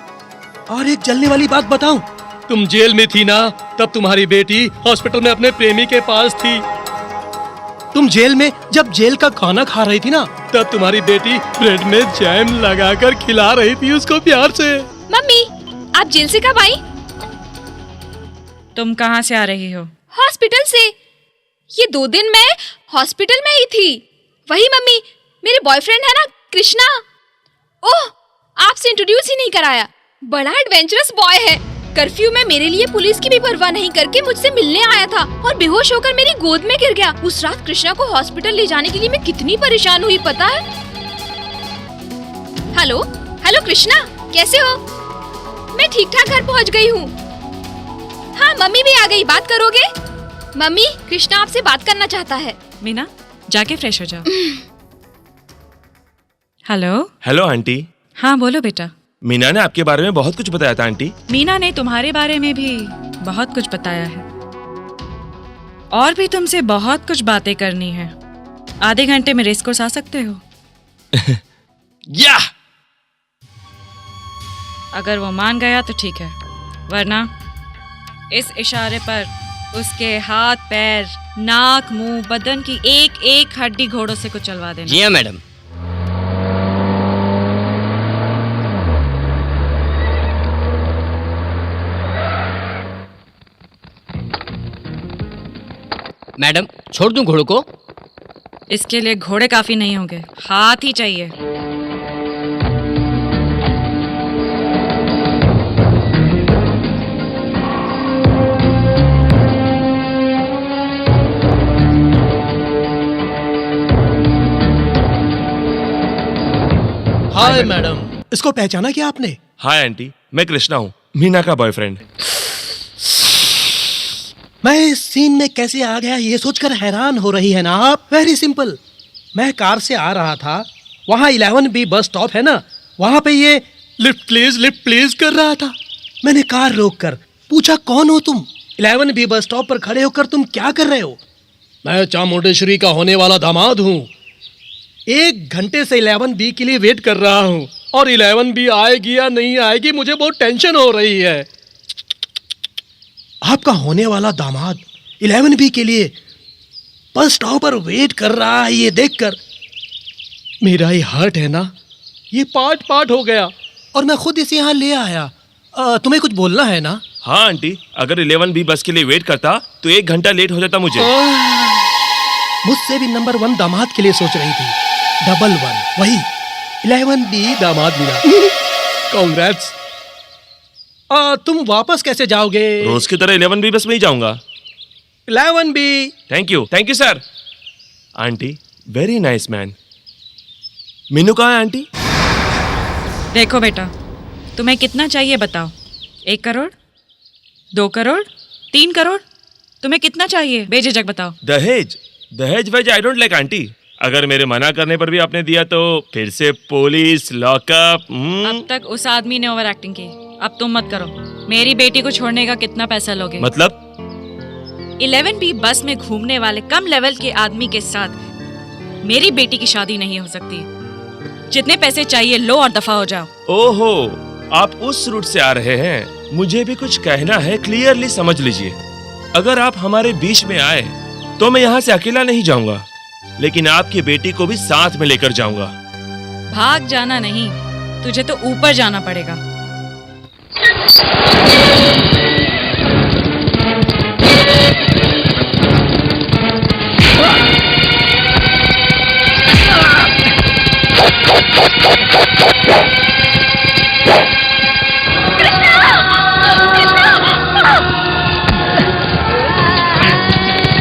और एक जलने वाली बात बताऊं, तुम जेल में थी ना तब तुम्हारी बेटी हॉस्पिटल में अपने प्रेमी के पास थी। तुम जेल में जब जेल का खाना खा रही थी ना तब तुम्हारी बेटी ब्रेड में जैम लगाकर खिला रही थी उसको प्यार से। मम्मी, आप जेल से कब आई? तुम कहाँ से आ रही हो? हॉस्पिटल से। ये 2 दिन मैं हॉस्पिटल में ही थी। वही मम्मी, मेरे बॉयफ्रेंड है ना कृष्णा। ओह, आपसे इंट्रोड्यूस ही नहीं कराया। बड़ा एडवेंचरस बॉय है। कर्फ्यू में मेरे लिए पुलिस की भी परवाह नहीं करके मुझसे मिलने आया था और बेहोश होकर मेरी गोद में गिर गया। उस रात कृष्णा को हॉस्पिटल ले जाने के लिए मैं कितनी परेशान हुई पता है? हेलो हेलो कृष्णा, कैसे हो? मैं ठीक ठाक घर पहुंच गई हूँ। हाँ, मम्मी भी आ गई। बात करोगे? मम्मी, कृष्णा आपसे बात करना चाहता है। मीना, जाके फ्रेश हो जाओ। हेलो। Hello aunty. हाँ बोलो बेटा। मीना ने आपके बारे में बहुत कुछ बताया था आंटी। मीना ने तुम्हारे बारे में भी बहुत कुछ बताया है और भी तुमसे बहुत कुछ बातें करनी है। आधे घंटे में रेस कोर्स आ सकते हो? या! अगर वो मान गया तो ठीक है, वरना इस इशारे पर उसके हाथ, पैर, नाक, मुंह, बदन की एक एक हड्डी घोड़ों से कुचलवा देना। जी हाँ मैडम। मैडम, छोड़ दूं घोड़ों को? इसके लिए घोड़े काफी नहीं होंगे, हाथ ही चाहिए। हाय मैडम, इसको पहचाना क्या आपने? हाय आंटी, मैं कृष्णा हूँ, मीना का बॉयफ्रेंड। मैं इस सीन में कैसे आ गया ये सोचकर हैरान हो रही है ना आप? Very simple. मैं कार से आ रहा था, वहाँ 11B बस स्टॉप है ना, वहाँ पे ये लिफ्ट प्लीज कर रहा था। मैंने कार रोककर पूछा, कौन हो तुम? 11B बस स्टॉप पर खड़े होकर तुम क्या कर रहे हो? मैं चामुंडेश्वरी का होने वाला दामाद हूँ। 1 घंटे से 11B के लिए वेट कर रहा हूँ और 11B आएगी या नहीं आएगी मुझे बहुत टेंशन हो रही है। आपका होने वाला दामाद 11B के लिए बस स्टॉप पर वेट कर रहा है, ये देखकर मेरा ये हार्ट है ना, ये पार्ट हो गया और मैं खुद इसे यहाँ ले आया। तुम्हें कुछ बोलना है ना? हाँ आंटी, अगर 11B बस के लिए वेट करता तो 1 घंटा लेट हो जाता मुझे। मुझसे भी नंबर 1 दामाद के लिए सोच रही थी। 11, वही 11B दामाद मिला। कांग्रेट्स। तुम वापस कैसे जाओगे? रोज की तरह 11B बस में ही जाऊंगा। 11B। Thank you sir. Aunty, very nice man. Meenu कहाँ है आंटी? देखो बेटा, तुम्हें कितना चाहिए बताओ। 1 करोड़, 2 करोड़, 3 करोड़, तुम्हें कितना चाहिए? बेझिझक बताओ। दहेज ways I don't like aunty. अगर मेरे मना करने पर भी आपने दिया तो फिर से पुलिस, लॉकअप। अब तक उस आदमी ने ओवर एक्टिंग की, अब तुम मत करो। मेरी बेटी को छोड़ने का कितना पैसा लोगे? मतलब 11B बस में घूमने वाले कम लेवल के आदमी के साथ मेरी बेटी की शादी नहीं हो सकती। जितने पैसे चाहिए लो और दफा हो जाओ। ओहो, आप उस रूट से आ रहे हैं। मुझे भी कुछ कहना है, क्लियरली समझ लीजिए। अगर आप हमारे बीच में आए तो मैं यहाँ से अकेला नहीं जाऊंगा, लेकिन आपकी बेटी को भी साथ में लेकर जाऊंगा। भाग जाना नहीं, तुझे तो ऊपर जाना पड़ेगा।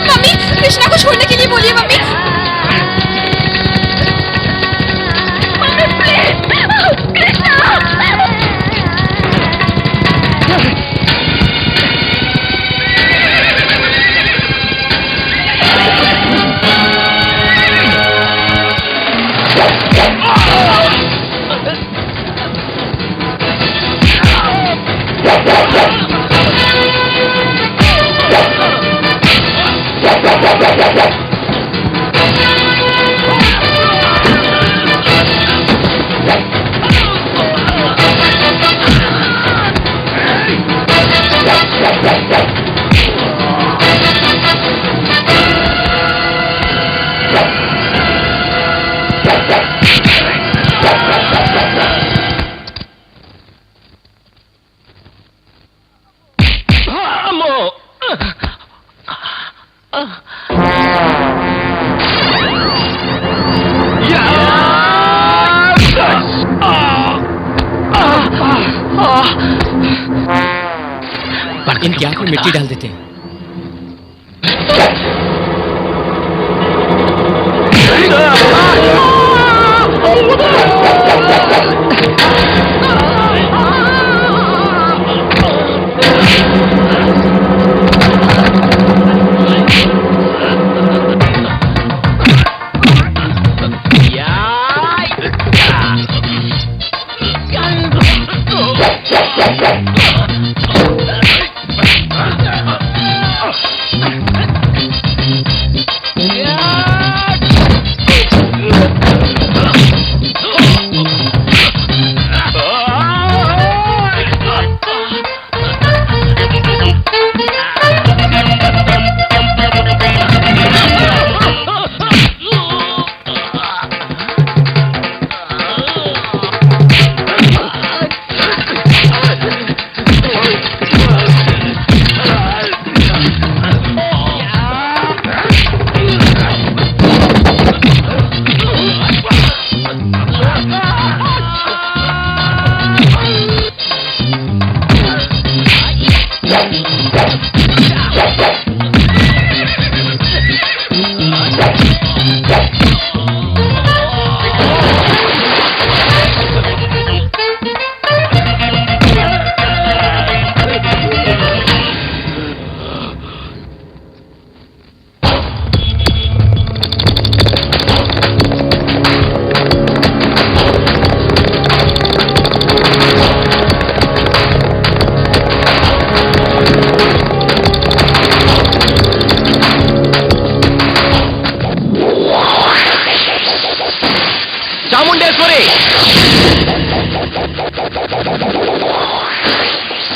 मम्मी, कृष्णा को छोड़ने के लिए बोलिए मम्मी। इनकी आंख में मिट्टी डाल देते हैं।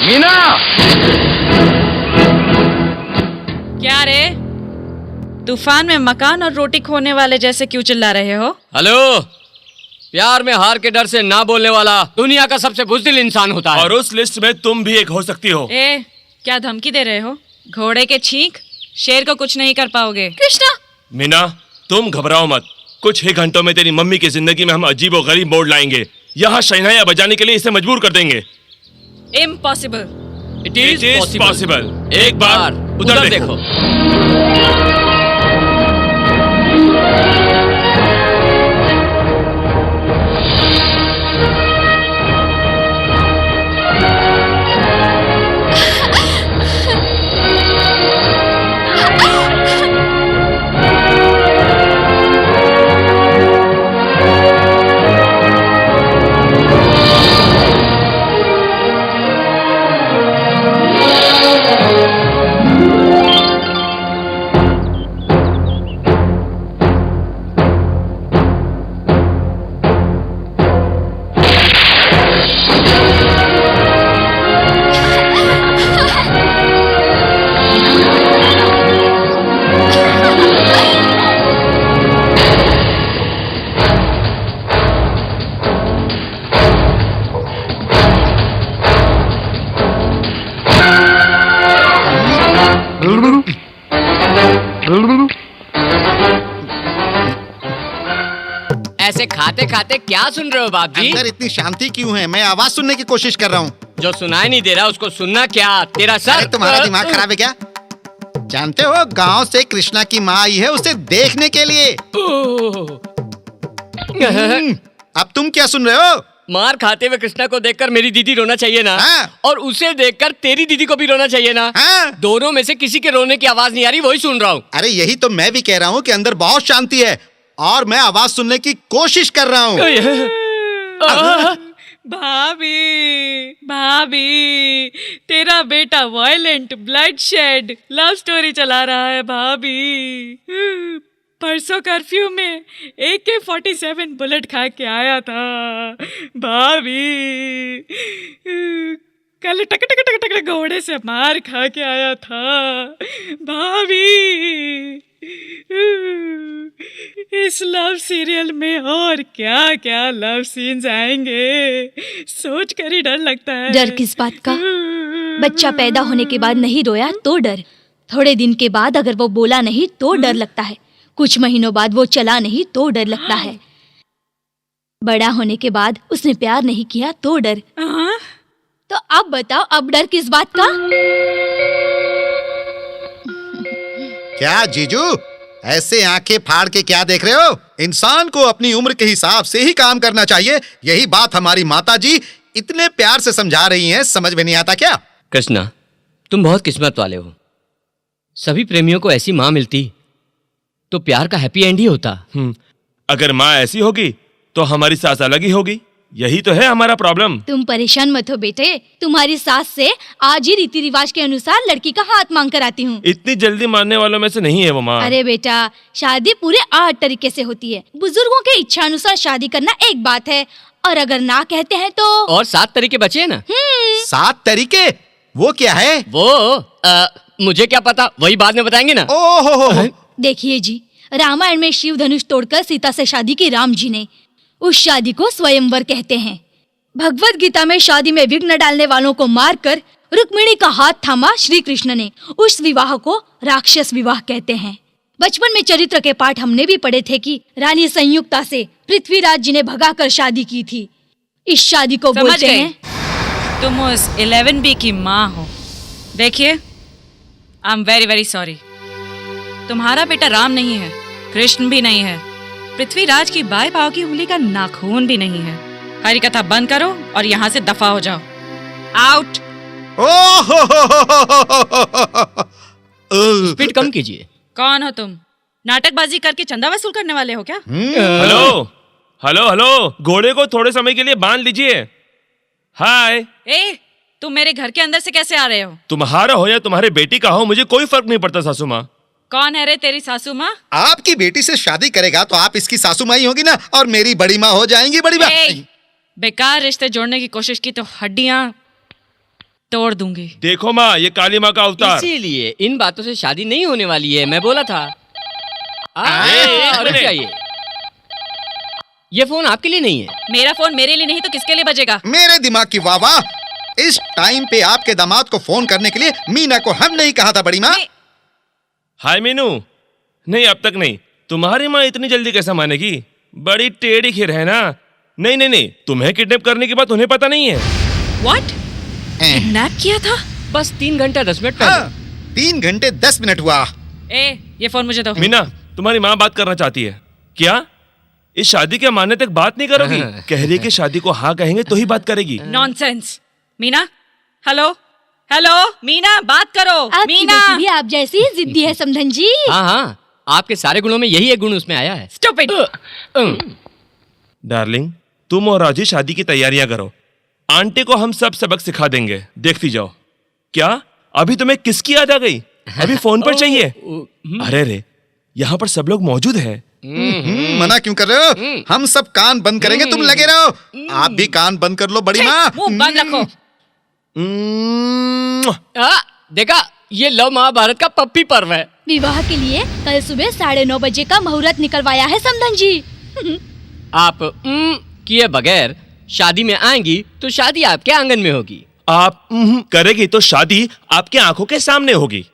मीना! क्या रे? तूफान में मकान और रोटी खोने वाले जैसे क्यों चिल्ला रहे हो? हेलो, प्यार में हार के डर से ना बोलने वाला दुनिया का सबसे बुज़दिल इंसान होता है। और उस लिस्ट में तुम भी एक हो सकती हो। ए, क्या धमकी दे रहे हो? घोड़े के छींक शेर को कुछ नहीं कर पाओगे। कृष्णा! मीना, तुम घबराओ मत। कुछ ही घंटों में तेरी मम्मी की जिंदगी में हम अजीब और गरीब मोड़ लाएंगे। यहाँ शहनाइयाँ बजाने के लिए इसे मजबूर कर देंगे। इम्पॉसिबल। It is possible. एक बार उधर देखो। ऐसे खाते खाते क्या सुन रहे हो बाप जी? अंदर इतनी शांति क्यों है? मैं आवाज सुनने की कोशिश कर रहा हूँ। जो सुनाई नहीं दे रहा उसको सुनना क्या? तेरा सर? अरे तुम्हारा दिमाग खराब है क्या? जानते हो गांव से कृष्णा की माँ आई है उसे देखने के लिए। अब तुम क्या सुन रहे हो? मार खाते हुए कृष्णा को देखकर मेरी दीदी रोना चाहिए ना? हाँ। और उसे देखकर तेरी दीदी को भी रोना चाहिए ना? हाँ। दोनों में से किसी के रोने की आवाज नहीं आ रही, वही सुन रहा हूँ। अरे यही तो मैं भी कह रहा हूँ कि अंदर बहुत शांति है और मैं आवाज सुनने की कोशिश कर रहा हूँ। भाभी भाभी, तेरा बेटा वायलेंट ब्लडशेड लव स्टोरी चला रहा है भाभी। परसों कर्फ्यू में AK-47 बुलेट खा के आया था भाभी। कल टक टक टक टक घोड़े से मार खा के आया था भाभी। इस लव सीरियल में और क्या क्या लव सीन्स आएंगे, सोच कर ही डर लगता है। डर किस बात का? बच्चा पैदा होने के बाद नहीं रोया तो डर, थोड़े दिन के बाद अगर वो बोला नहीं तो डर लगता है, कुछ महीनों बाद वो चला नहीं तो डर लगता है, बड़ा होने के बाद उसने प्यार नहीं किया तो डर। तो अब बताओ, अब डर किस बात का? क्या जीजू, ऐसे आंखें फाड़ के क्या देख रहे हो? इंसान को अपनी उम्र के हिसाब से ही काम करना चाहिए। यही बात हमारी माता जी इतने प्यार से समझा रही हैं, समझ में नहीं आता क्या? कृष्णा, तुम बहुत किस्मत वाले हो। सभी प्रेमियों को ऐसी माँ मिलती तो प्यार का हैप्पी एंड ही होता। अगर माँ ऐसी होगी तो हमारी सास अलग ही होगी। यही तो है हमारा प्रॉब्लम। तुम परेशान मत हो बेटे, तुम्हारी सास से आज ही रीति रिवाज के अनुसार लड़की का हाथ मांग कर आती हूँ। इतनी जल्दी मानने वालों में से नहीं है वो माँ। अरे बेटा, शादी पूरे 8 तरीके से होती है। बुजुर्गों के इच्छा अनुसार शादी करना एक बात है, और अगर ना कहते हैं तो और 7 तरीके बचे हैं ना। 7 तरीके? वो क्या है? वो मुझे क्या पता, वही बाद में बताएंगे ना। ओहो, देखिए जी, रामायण में शिव धनुष तोड़कर सीता से शादी की राम जी ने। उस शादी को स्वयंवर कहते हैं। भगवत गीता में शादी में विघ्न डालने वालों को मारकर रुक्मिणी का हाथ थामा श्री कृष्ण ने। उस विवाह को राक्षस विवाह कहते हैं। बचपन में चरित्र के पाठ हमने भी पढ़े थे कि रानी संयुक्ता से पृथ्वीराज जी ने भगाकर शादी की थी। इस शादी को समझ बोलते गई। हैं। तुम उस 11B की माँ हो। देखिए, I am very very sorry. तुम्हारा बेटा राम नहीं है, कृष्ण भी नहीं है, पृथ्वीराज की बाएं पांव की उंगली का नाखून भी नहीं है। हरी कथा बंद करो और यहाँ से दफा हो जाओ। आउट। स्पीड कम कीजिए। कौन हो तुम? नाटकबाजी करके चंदा वसूल करने वाले हो क्या? हेलो हेलो हेलो, घोड़े को थोड़े समय के लिए बांध लीजिए। हाय। ए, तुम मेरे घर के अंदर से कैसे आ रहे हो? तुम्हारा हो या तुम्हारे बेटी का हो, मुझे कोई फर्क नहीं पड़ता सासू माँ। कौन है रे तेरी सासू माँ? आपकी बेटी से शादी करेगा तो आप इसकी सासू माई होगी ना, और मेरी बड़ी माँ हो जाएंगी बड़ी माँ। बेकार रिश्ते जोड़ने की कोशिश की तो हड्डियाँ तोड़ दूंगी। देखो माँ, ये काली माँ का अवतार। इसीलिए इन बातों से शादी नहीं होने वाली है, मैं बोला था। एक क्या ये फोन आपके लिए नहीं है? मेरा फोन मेरे लिए नहीं तो किसके लिए बजेगा? मेरे दिमाग की वाह वाह। इस टाइम पे आपके दामाद को फोन करने के लिए मीना को हम नहीं कहा था बड़ी माँ? हाय मीनू। नहीं, अब तक नहीं। तुम्हारी माँ इतनी जल्दी कैसे मानेगी? बड़ी टेढ़ी खीर है ना। नहीं नहीं नहीं, तुम्हें किडनैप करने की बात उन्हें पता नहीं है। व्हाट? किडनैप किया था? बस 3 घंटा 10 मिनट हाँ, 3 घंटे 10 मिनट हुआ। ये फोन मुझे दो। मीना, तुम्हारी माँ बात करना चाहती है। क्या इस शादी के मानने तक बात नहीं करोगी? कह रही है कि शादी को हाँ कहेंगे तो ही बात करेगी। Nonsense. Meena, hello hello, Meena बात करो। आपकी मीना, बेटी भी आप जैसी ही जिद्दी है समधन जी। हाँ हाँ, आपके सारे गुणों में यही एक गुण उसमें आया है। स्टूपिड। डार्लिंग, तुम और राजी शादी की तैयारियां करो। आंटी को हम सब सबक सिखा देंगे, देखती जाओ। क्या अभी तुम्हें किसकी याद आ गई? अभी फोन पर चाहिए? अरे रे, यहाँ पर सब लोग मौजूद हैं। मना क्यों कर रहे हो? हम सब कान बंद करेंगे, तुम लगे रहो। आप भी कान बंद कर लो बड़ी माँ। मुंह बंद रखो। देखा, ये लव महाभारत का पप्पी पर्व है। विवाह के लिए कल सुबह 9:30 बजे का मुहूर्त निकलवाया है समधन जी। आप किए बगैर शादी में आएंगी तो शादी आपके आंगन में होगी। आप करेगी तो शादी आपकी आंखों के सामने होगी।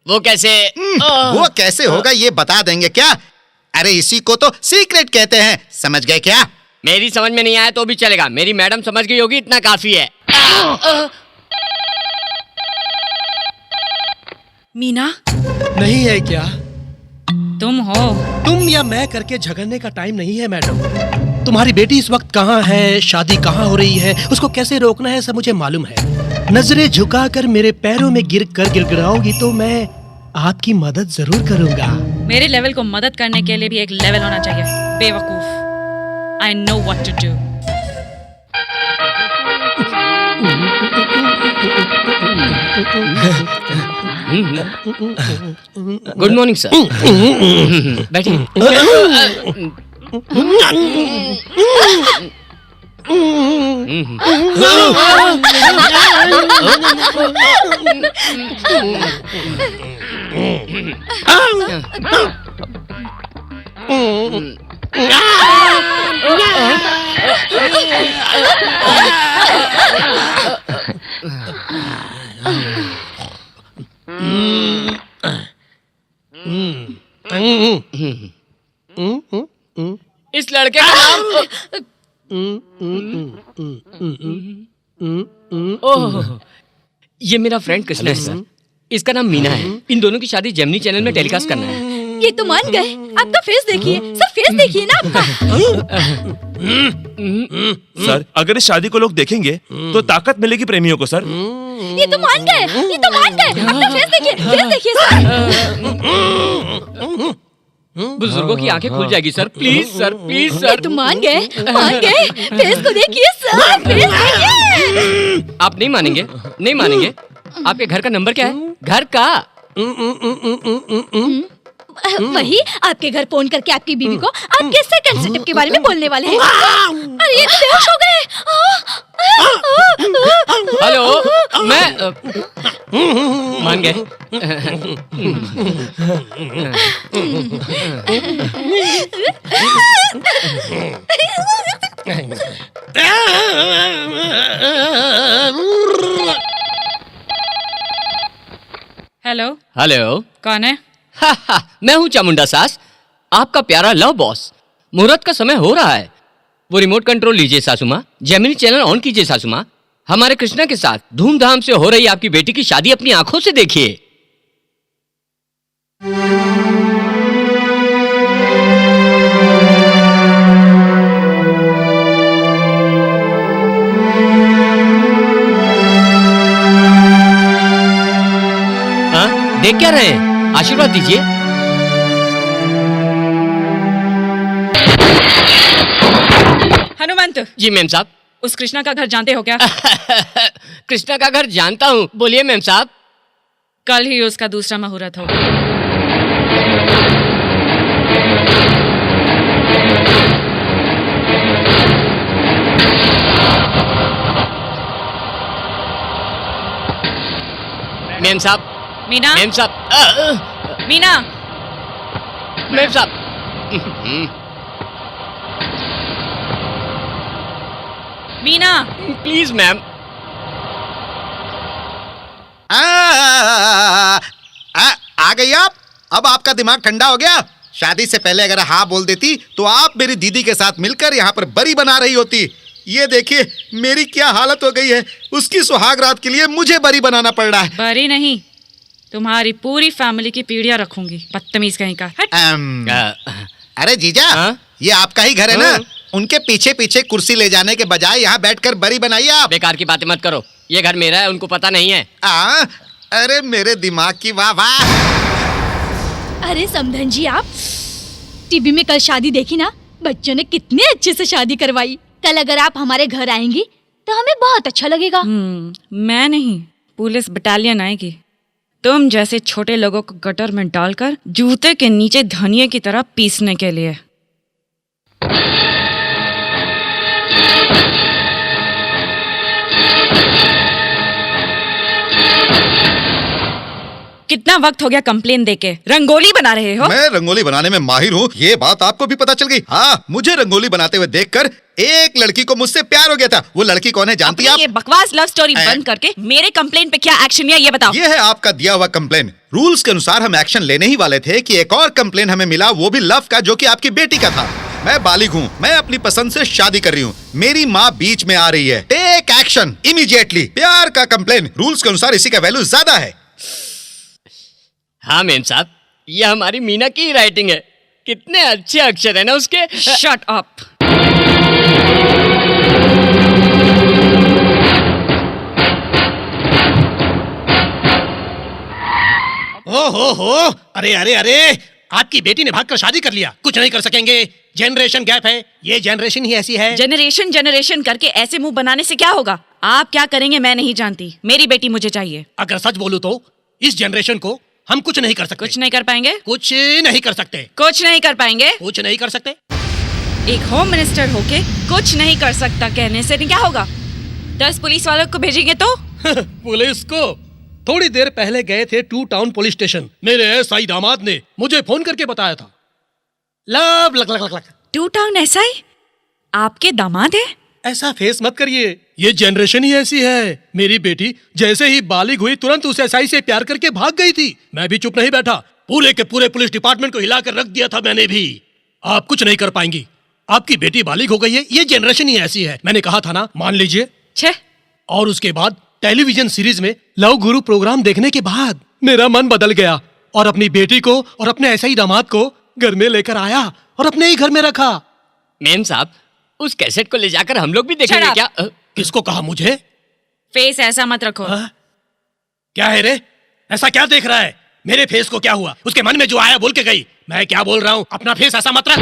वो कैसे? वो कैसे होगा ये बता देंगे क्या? अरे इसी को तो सीक्रेट कहते हैं, समझ गए क्या? मेरी समझ में नहीं आया तो भी चलेगा, मेरी मैडम समझ गई होगी, इतना काफी है। मीना, नहीं है क्या? तुम हो? तुम या मैं करके झगड़ने का टाइम नहीं है मैडम। तुम्हारी बेटी इस वक्त कहाँ है, शादी कहाँ हो रही है, उसको कैसे रोकना है, सब मुझे मालूम है। नजरें झुकाकर मेरे पैरों में गिर कर गिड़गिड़ाओगी तो मैं आपकी मदद जरूर करूंगा। मेरे लेवल को मदद करने के लिए भी एक लेवल होना चाहिए, बेवकूफ। I know what to do. Good morning sir. बैठिए। इस लड़के का नाम ओह, ये मेरा फ्रेंड कृष्णा है सर। इसका नाम मीना है। इन दोनों की शादी जेमिनी चैनल में टेलीकास्ट करना है। ये तो मान गए। आपका फेस देखिए सर, फेस देखिए ना आपका। सर अगर इस शादी को लोग देखेंगे तो ताकत मिलेगी प्रेमियों को सर। ये तो मान गए, ये तो मान गए। अपना फेस देखिए सर। बुजुर्गों की आंखें खुल जाएगी सर। प्लीज सर, प्लीज ये सर। तो मान गए। फेस को देखिए सर, फेस देखिए। आप नहीं मानेंगे, नहीं मानेंगे। आपके घर का नंबर क्या है? घर का वही आपके घर फोन करके आपकी बीवी को आपके सेकंड सेटअप के बारे में बोलने वाले हैं। अरे ये बेहोश हो गए। हेलो, मैं मान गए। हेलो, हेलो, कौन है? मैं हूँ चामुंडा सास, आपका प्यारा लव बॉस। मुहूर्त का समय हो रहा है। वो रिमोट कंट्रोल लीजिए सासू माँ, जेमिनी चैनल ऑन कीजिए सासू माँ। हमारे कृष्णा के साथ धूमधाम से हो रही आपकी बेटी की शादी अपनी आंखों से देखिए। हाँ, देख क्या रहे हैं? आशीर्वाद दीजिए। हनुमंत जी मैम साहब। उस कृष्णा का घर जानते हो क्या? कृष्णा का घर जानता हूँ, बोलिए मैम साहब। कल ही उसका दूसरा मुहूर्त होगा। मैम साहब, मीना, मैम साहब, मीना, मैम साहब। Meena, please ma'am. आ गई आप। अब आपका दिमाग ठंडा हो गया। शादी से पहले अगर हाँ बोल देती तो आप मेरी दीदी के साथ मिलकर यहाँ पर बरी बना रही होती। ये देखिए मेरी क्या हालत हो गई है। उसकी सुहाग रात के लिए मुझे बरी बनाना पड़ रहा है। बरी नहीं, तुम्हारी पूरी फैमिली की पीढ़ियां रखूंगी। बदतमीज कहीं का। हट। अरे जीजा, ये आपका ही घर है ना। उनके पीछे पीछे कुर्सी ले जाने के बजाय यहाँ बैठकर बरी बनाइए आप। बेकार की बातें मत करो, ये घर मेरा है, उनको पता नहीं है। अरे मेरे दिमाग की वाह वाह। अरे समधन जी, आप टीवी में कल शादी देखी ना? बच्चों ने कितने अच्छे से शादी करवाई। कल अगर आप हमारे घर आएंगी तो हमें बहुत अच्छा लगेगा। मैं नहीं, पुलिस बटालियन आएगी तुम जैसे छोटे लोगों को गटर में डालकर जूते के नीचे धनिये की तरह पीसने के लिए। कितना वक्त हो गया कंप्लेन देके? रंगोली बना रहे हो? मैं रंगोली बनाने में माहिर हूँ, ये बात आपको भी पता चल गई। हाँ, मुझे रंगोली बनाते हुए देखकर एक लड़की को मुझसे प्यार हो गया था। वो लड़की कौन है जानती हैं आप? ये बकवास लव स्टोरी बंद करके मेरे कंप्लेन पे क्या एक्शन लिया ये बताओ। ये है आपका दिया हुआ कंप्लेन। रूल्स के अनुसार हम एक्शन लेने ही वाले थे कि एक और कंप्लेन हमें मिला, वो भी लव का, जो कि आपकी बेटी का था। मैं बालिग हूँ, मैं अपनी पसंद से शादी कर रही हूँ। मेरी माँ बीच में आ रही है। Take action immediately. प्यार का कंप्लेन रूल्स के अनुसार इसी का वैल्यू ज्यादा है। हाँ मेम साहब, ये हमारी मीना की राइटिंग है। कितने अच्छे अक्षर है ना उसके। Shut up. हो अरे अरे अरे, आपकी बेटी ने भागकर शादी कर लिया। कुछ नहीं कर सकेंगे, जनरेशन गैप है। ये जनरेशन ही ऐसी है। जनरेशन करके ऐसे मुंह बनाने से क्या होगा? आप क्या करेंगे मैं नहीं जानती, मेरी बेटी मुझे चाहिए। अगर सच बोलूं तो इस जनरेशन को हम कुछ नहीं कर सकते। कुछ नहीं कर पाएंगे? कुछ नहीं कर सकते। कुछ नहीं कर पाएंगे? कुछ नहीं कर सकते। एक होम मिनिस्टर होके कुछ नहीं कर सकता कहने से क्या होगा? 10 पुलिस वालों को भेजेंगे तो? पुलिस को? थोड़ी देर पहले गए थे 2 टाउन पुलिस स्टेशन। मेरे एसआई दामाद ने मुझे फोन करके बताया था। Love luck luck luck luck. 2 town SI आपके दामाद है? ऐसा फेस मत करिए, ये जनरेशन ही ऐसी है। मेरी बेटी जैसे ही बालिग हुई तुरंत उस एसआई से प्यार करके भाग गई थी। मैं भी चुप नहीं बैठा, पूरे के पूरे पुलिस डिपार्टमेंट को हिलाकर रख दिया था मैंने भी। आप कुछ नहीं कर पाएंगी, आपकी बेटी बालिग हो गई है, ये जनरेशन ही ऐसी है। मैंने कहा था ना, मान लीजिए। छे। और उसके बाद टेलीविजन सीरीज में लव गुरु प्रोग्राम देखने के बाद मेरा मन बदल गया और अपनी बेटी को और अपने एसआई दामाद को घर में लेकर आया और अपने ही घर में रखा। मेम साहब, उस कैसेट को ले जाकर हम लोग भी देखेंगे क्या? किसको कहा? मुझे? फेस ऐसा मत रखो। क्या है रे? ऐसा क्या देख रहा है? मेरे फेस को क्या हुआ? उसके मन में जो आया बोल के गई। मैं क्या बोल रहा हूँ? अपना फेस ऐसा मत रख।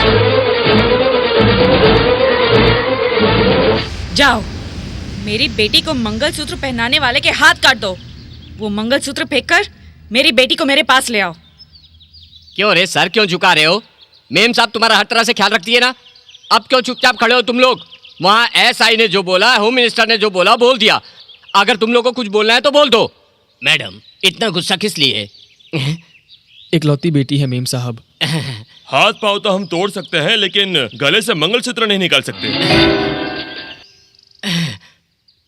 जाओ, मेरी बेटी को मंगलसूत्र पहनाने वाले के हाथ काट दो। वो मंगलसूत्र फेंककर मेरी बेटी को मेरे पास ले आओ। क्यों रे सर, क्यों झुका रहे हो? मेम साहब तुम्हारा हर तरह से ख्याल रखती है ना। अब क्यों चुपचाप खड़े हो तुम लोग? वहाँ एसआई ने जो बोला, होम मिनिस्टर ने जो बोला बोल दिया। अगर तुम लोगों को कुछ बोलना है तो बोल दो। मैडम, इतना गुस्सा किस लिए? इकलौती बेटी है मेम साहब। हाथ पाँव तो हम तोड़ सकते हैं, लेकिन गले से मंगलसूत्र नहीं निकाल सकते।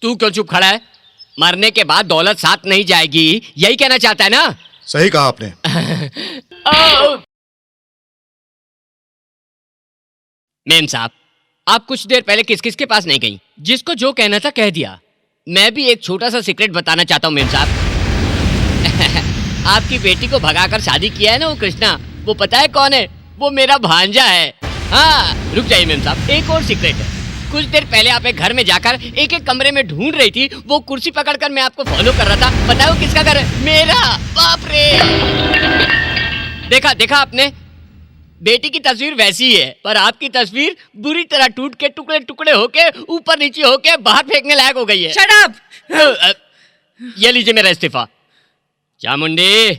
तू क्यों चुप खड़ा है? मरने के बाद दौलत साथ नहीं जाएगी, यही कहना चाहता है ना? सही कहा आपने। मेम साहब, आप कुछ देर पहले किस किस के पास नहीं गई? जिसको जो कहना था कह दिया। मैं भी एक छोटा सा सीक्रेट बताना चाहता हूँ मेम साहब। आपकी बेटी को भगाकर शादी किया है ना वो कृष्णा, वो पता है कौन है? वो मेरा भांजा है। हाँ, रुक जाइए मेम साहब, एक और सीक्रेट है। कुछ देर पहले आप एक घर में जाकर एक एक कमरे में ढूंढ रही थी, वो कुर्सी पकड़कर मैं आपको फॉलो कर रहा था। पता है वो किसका घर है? मेरा। बाप रे! देखा देखा आपने? बेटी की तस्वीर वैसी ही है, पर आपकी तस्वीर बुरी तरह टूट के टुकड़े टुकड़े होके ऊपर नीचे होके बाहर फेंकने लायक हो गई है। Shut up! ये लीजिए मेरा इस्तीफा। चामुंडी,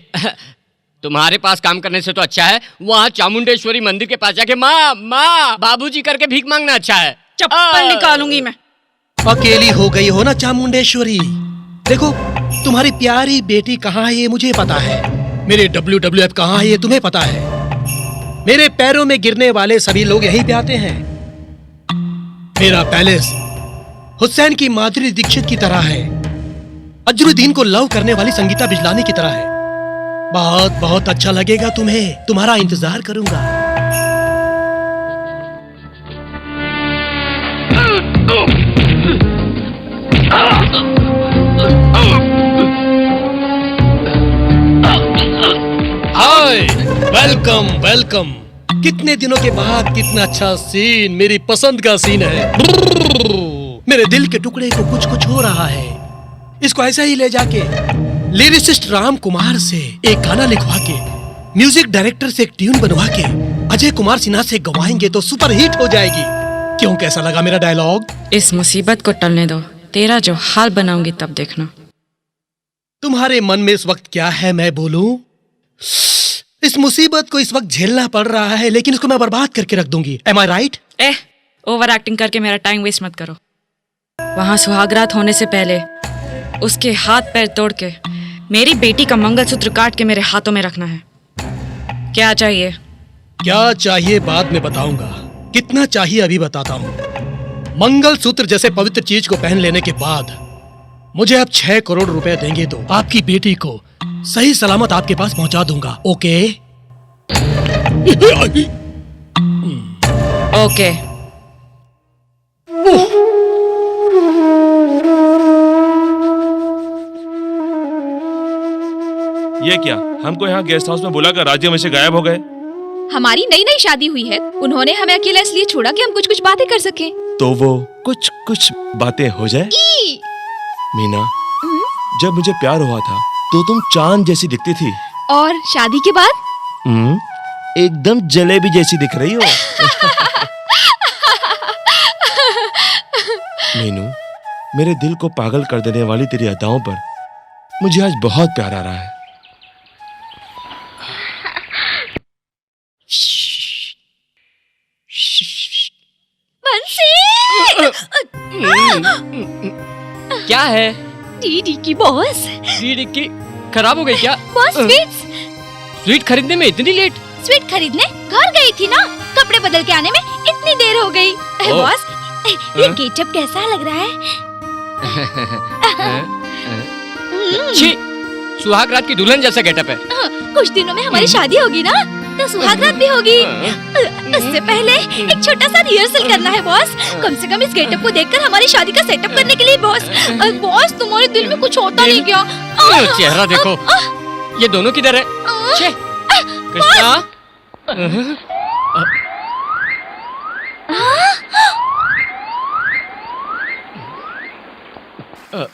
तुम्हारे पास काम करने से तो अच्छा है वहाँ चामुंडेश्वरी मंदिर के पास जाके माँ माँ बाबूजी करके भीख मांगना अच्छा है। चप्पल निकालूंगी मैं। अकेली हो गई हो ना चामुंडेश्वरी। देखो, तुम्हारी प्यारी बेटी कहाँ है ये मुझे पता है। मेरे WWF कहाँ है ये तुम्हें पता है। मेरे पैरों में गिरने वाले सभी लोग यहीं पे आते हैं। मेरा पैलेस हुसैन की माधुरी दीक्षित की तरह है, अजरुद्दीन को लव करने वाली संगीता बिजलानी की तरह है। बहुत बहुत अच्छा लगेगा तुम्हें, तुम्हारा इंतजार करूंगा। हाय, वेलकम वेलकम। कितने दिनों के बाद कितना अच्छा सीन, मेरी पसंद का सीन है। मेरे दिल के टुकड़े को कुछ कुछ हो रहा है। इसको ऐसा ही ले जाके लिरिसिस्ट राम कुमार से एक गाना लिखवा के, म्यूजिक डायरेक्टर से एक ट्यून बनवा के अजय कुमार सिन्हा से गवाएंगे तो सुपर हिट हो जाएगी। क्यों, कैसा लगा मेरा डायलॉग? इस मुसीबत को टलने दो, तेरा जो हाल बनाऊंगी तब देखना। तुम्हारे मन में इस वक्त क्या है मैं बोलूं? इस मुसीबत को इस वक्त झेलना पड़ रहा है, लेकिन इसको मैं बर्बाद करके रख दूंगी। Am I right? Over acting करके मेरा टाइम वेस्ट मत करो। वहां सुहागरात होने से पहले उसके हाथ पैर तोड़ के मेरी बेटी का मंगलसूत्र काट के मेरे हाथों में रखना है। क्या चाहिए? क्या चाहिए बाद में बताऊंगा, कितना चाहिए अभी बताता हूँ। मंगलसूत्र जैसे पवित्र चीज को पहन लेने के बाद मुझे आप 6 करोड़ रुपए देंगे तो आपकी बेटी को सही सलामत आपके पास पहुंचा दूंगा। ओके? ओके। ये क्या, हमको यहाँ गेस्ट हाउस में बुलाकर राज्य में से गायब हो गए? हमारी नई नई शादी हुई है, उन्होंने हमें अकेला इसलिए छोड़ा कि हम कुछ कुछ बातें कर सकें। तो वो कुछ कुछ बातें हो जाए। मीना, जब मुझे प्यार हुआ था तो तुम चांद जैसी दिखती थी, और शादी के बाद एकदम जलेबी जैसी दिख रही हो। मीनू, मेरे दिल को पागल कर देने वाली तेरी अदाओं पर मुझे आज बहुत प्यार आ रहा है। क्या है? डीडी की बॉस। डीडी की खराब हो गई क्या? Boss sweets. स्वीट खरीदने में इतनी लेट? स्वीट खरीदने घर गई थी ना, कपड़े बदल के आने में इतनी देर हो गई। बॉस ये गेटअप कैसा लग रहा है? छी, सुहाग रात की दुल्हन जैसा गेटअप है। कुछ दिनों में हमारी शादी होगी ना, तो सुहाग रात भी होगी। उससे पहले एक छोटा सा रिहर्सल करना है बॉस। कम से कम इस गेटअप को देखकर हमारी शादी का सेटअप करने के लिए बॉस। बॉस तुम्हारे दिल में कुछ होता नहीं क्या? चेहरा देखो, ये दोनों किधर है? छे, कृष्णा।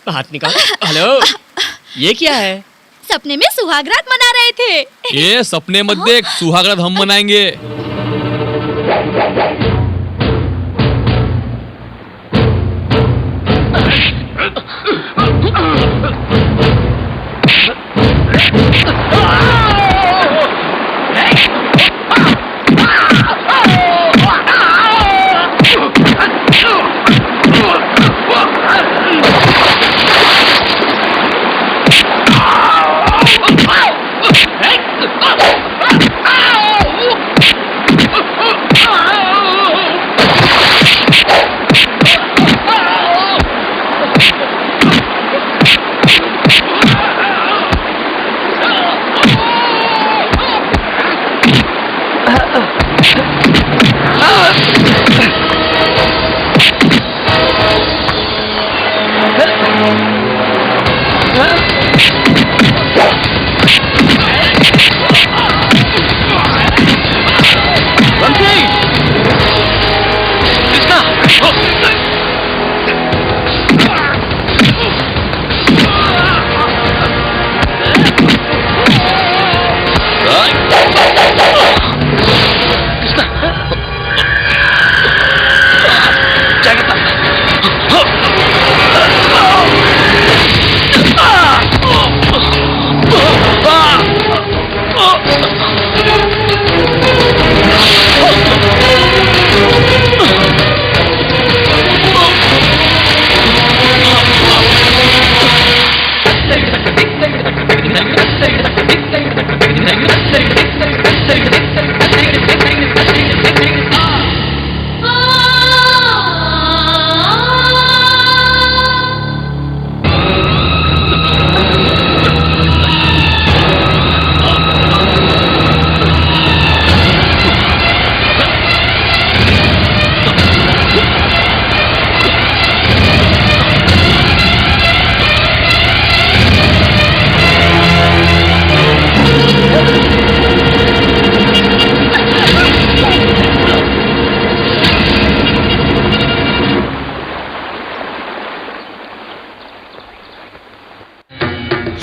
हाथ निकाल। हेलो, ये क्या है? सपने में सुहागरात मना रहे थे। ये सपने मत देख, सुहागरात हम मनाएंगे।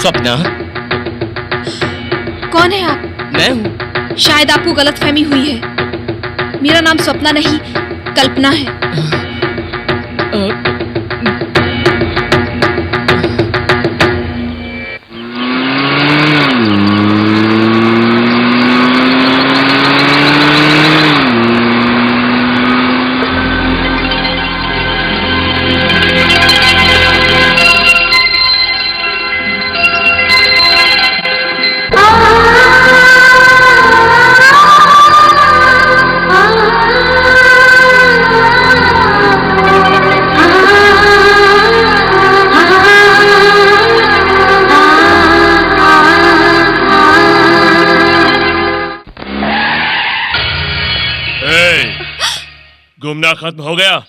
स्वप्ना, कौन है आप? मैं हूँ। शायद आपको गलतफहमी हुई है। मेरा नाम स्वप्ना नहीं, कल्पना है। घूमना खत्म हो गया?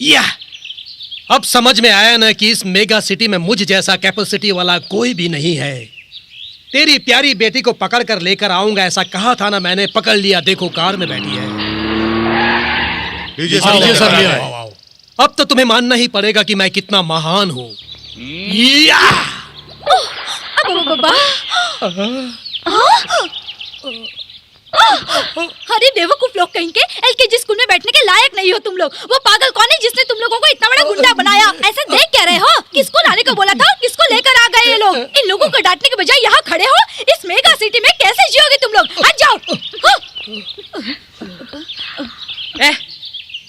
या अब समझ में आया ना कि इस मेगा सिटी में मुझ जैसा कैपेसिटी वाला कोई भी नहीं है। तेरी प्यारी बेटी को पकड़ कर लेकर आऊंगा ऐसा कहा था ना मैंने, पकड़ लिया। देखो कार में बैठी है। अब तो तुम्हें मानना ही पड़ेगा कि मैं कितना महान हूँ। अरे बेवकूफ लोग कहीं के, एलकेजी स्कूल में बैठने के लायक नहीं हो तुम लोग। वो पागल कौन है जिसने तुम लोगों को इतना बड़ा गुंडा बनाया? ऐसे देख क्या रहे हो? किसको लाने को बोला था? किसको लेकर आ गए ये लोग? इन लोगों को डांटने के बजाय यहाँ खड़े हो। इस मेगा सिटी में कैसे जियोगे तुम लोग? हट जाओ।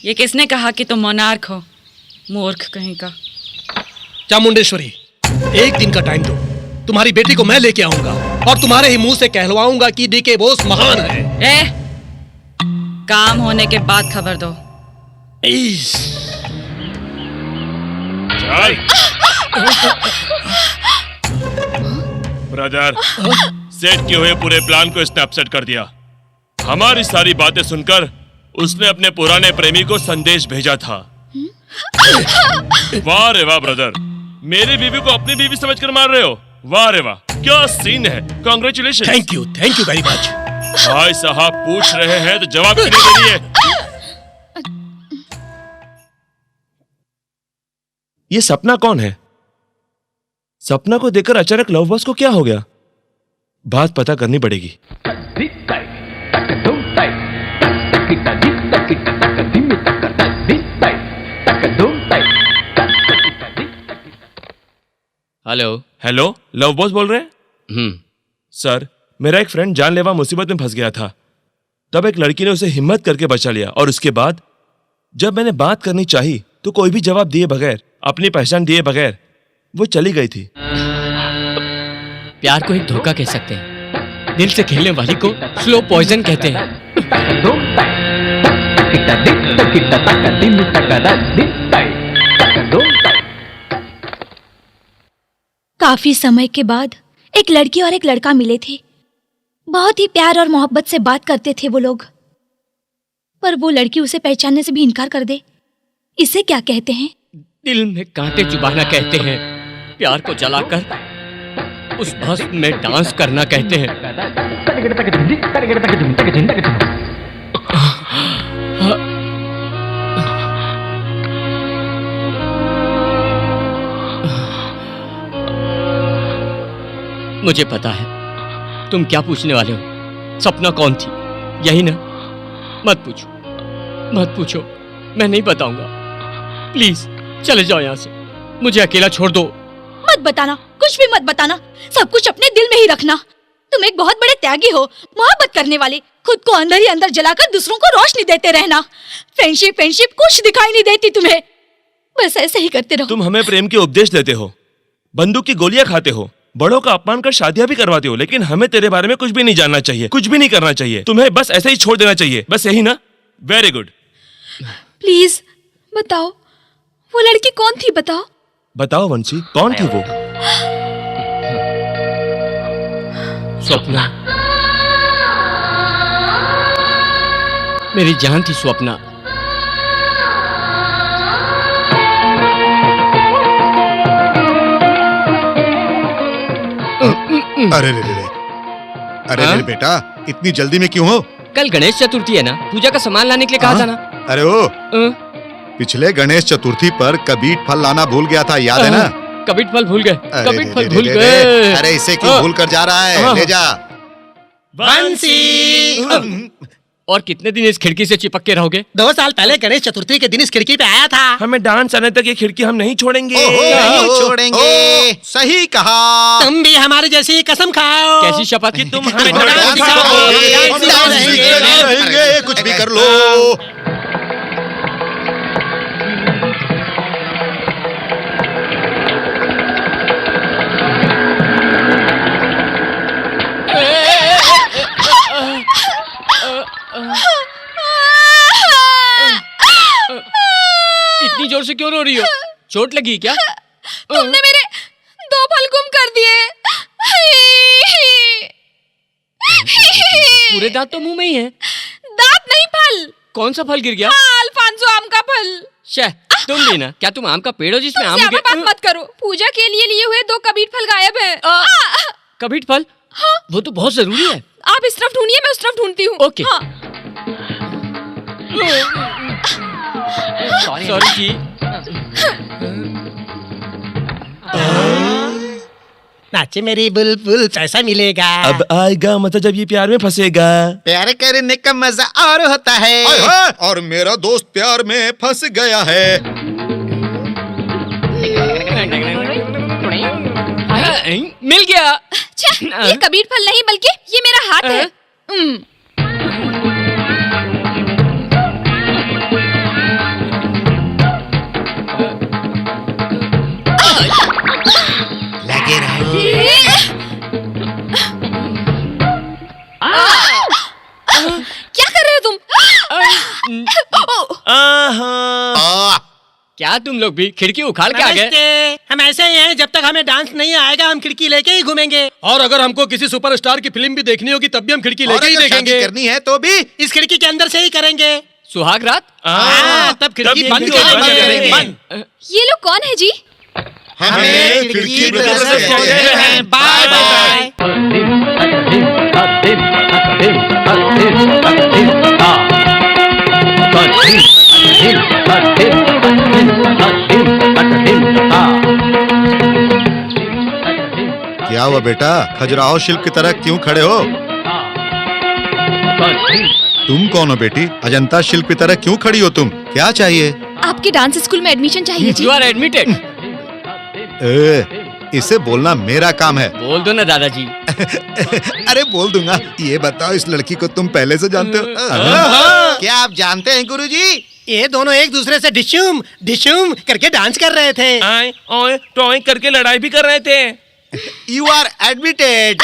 ये किसने कहा कि तुम मोनार्क हो? मूर्ख कहीं का। चामुंडेश्वरी, एक दिन का टाइम दो, तुम्हारी बेटी को मैं लेके आऊंगा और तुम्हारे ही मुंह से कहलवाऊंगा कि डीके बोस महान है। काम होने के बाद खबर दो। चल ब्रदर, सेट किए हुए पूरे प्लान को इसने अपसेट कर दिया। हमारी सारी बातें सुनकर उसने अपने पुराने प्रेमी को संदेश भेजा था। वाह रे वाह ब्रदर, मेरी बीवी को अपनी बीवी समझकर मार रहे हो। वाह रे वाह, क्या सीन है। Congratulation. Thank you very much. भाई साहब पूछ रहे हैं तो जवाब क्यों नहीं दे रही है? ये सपना कौन है? सपना को देखकर अचानक लव बर्ड्स को क्या हो गया? बात पता करनी पड़ेगी। हेलो हेलो, लव बॉस बोल रहे हैं? सर, मेरा एक फ्रेंड जानलेवा मुसीबत में फंस गया था। तब एक लड़की ने उसे हिम्मत करके बचा लिया और उसके बाद जब मैंने बात करनी चाही तो कोई भी जवाब दिए बगैर, अपनी पहचान दिए बगैर वो चली गई थी। प्यार को एक धोखा कह सकते हैं, दिल से खेलने वाली को स्लो पॉइजन कहते हैं। काफी समय के बाद एक लड़की और एक लड़का मिले थे। बहुत ही प्यार और मोहब्बत से बात करते थे वो लोग, पर वो लड़की उसे पहचानने से भी इनकार कर दे। इसे क्या कहते हैं? दिल में कांटे चुभाना कहते हैं। प्यार को जलाकर उस भस्म में डांस करना कहते हैं। मुझे पता है तुम क्या पूछने वाले हो। सपना कौन थी, यही ना? मत पूछो, मैं नहीं बताऊंगा। प्लीज चले जाओ यहाँ से, मुझे अकेला छोड़ दो। मत बताना, कुछ भी मत बताना। सब कुछ अपने दिल में ही रखना। तुम एक बहुत बड़े त्यागी हो, मोहब्बत करने वाले। खुद को अंदर ही अंदर जलाकर दूसरों को रोशनी देते रहना। फ्रेंडशिप कुछ दिखाई नहीं देती तुम्हें। बस ऐसे ही करते रहो। तुम हमें प्रेम के उपदेश देते हो, बंदूक की गोलियां खाते हो, बड़ों का अपमान कर शादियां भी करवाते हो, लेकिन हमें तेरे बारे में कुछ भी नहीं जानना चाहिए, कुछ भी नहीं करना चाहिए। तुम्हें बस ऐसे ही छोड़ देना चाहिए। बस यही ना? Very good. प्लीज बताओ, वो लड़की कौन थी? बताओ वंशी, कौन थी वो? स्वप्ना, मेरी जान थी स्वप्ना। अरे रे बेटा, इतनी जल्दी में क्यों हो? कल गणेश चतुर्थी है ना, पूजा का सामान लाने के लिए कहा था ना। अरे ओ, पिछले गणेश चतुर्थी पर कबीट फल लाना भूल गया था, याद है ना? कबीट फल भूल गए। अरे इसे क्यों भूल कर जा रहा है? ले जा। बंसी। और कितने दिन इस खिड़की से चिपक के रहोगे? 2 साल पहले गणेश चतुर्थी के दिन इस खिड़की पे आया था। हमें डांस आने तक ये खिड़की हम नहीं छोड़ेंगे। नहीं छोड़ेंगे। सही कहा। तुम भी हमारे जैसी कसम खाओ। कैसी शपथ? कि तुम हमें डांस रहेंगे, कुछ भी कर लो। इतनी जोर से क्यों रो रही हो? चोट लगी क्या? तुमने मेरे 2 फल गुम कर दिए। पूरे दांत तो मुंह में ही है। दांत नहीं, फल। कौन सा फल गिर गया? अल्फांसो आम का फल। तुम भी ना, क्या तुम आम का पेड़ हो जिसमें आम बात मत करो। पूजा के लिए हुए 2 कबीट फल गायब है। कबीट फल? हाँ। वो तो बहुत जरूरी है। आप इस तरफ ढूंढिए, मैं उस तरफ ढूंढती हूँ। ओके। सॉरी जी। नाचे मेरी बुलबुल पैसा मिलेगा। अब आएगा मजा जब ये प्यार में फंसेगा। प्यार करने का मजा और होता है। और मेरा दोस्त प्यार में फंस गया है। मिल गया। छे, ये कबीर फल नहीं बल्कि ये मेरा हाथ है। लगे रहो। क्या कर रहे हो तुम? क्या तुम लोग भी खिड़की उखाड़ के आ गए? नमस्ते, हम ऐसे ही हैं। जब तक हमें डांस नहीं आएगा हम खिड़की लेके ही घूमेंगे। और अगर हमको किसी सुपरस्टार की फिल्म भी देखनी होगी तब भी हम खिड़की लेके ही देखेंगे। करनी है तो भी इस खिड़की के अंदर से ही करेंगे। सुहाग रात? तब खिड़की बंद करेंगे। बंद। ये लोग कौन है जी? हमें खिड़की तरफ से कहते हैं बाय बाय। क्या हुआ बेटा, खजुराहो शिल्प की तरह क्यों खड़े हो? तुम कौन हो बेटी? अजंता शिल्प की तरह क्यों खड़ी हो तुम? क्या चाहिए? आपके डांस स्कूल में एडमिशन चाहिए जी। You are admitted। इसे बोलना मेरा काम है। बोल दो ना दादाजी। अरे बोल दूंगा। ये बताओ, इस लड़की को तुम पहले से जानते हो? क्या आप जानते हैं गुरुजी? ये दोनों एक दूसरे से डिशूम डिशूम करके डांस कर रहे थे। आए ओए टॉय करके लड़ाई भी कर रहे थे। You are admitted.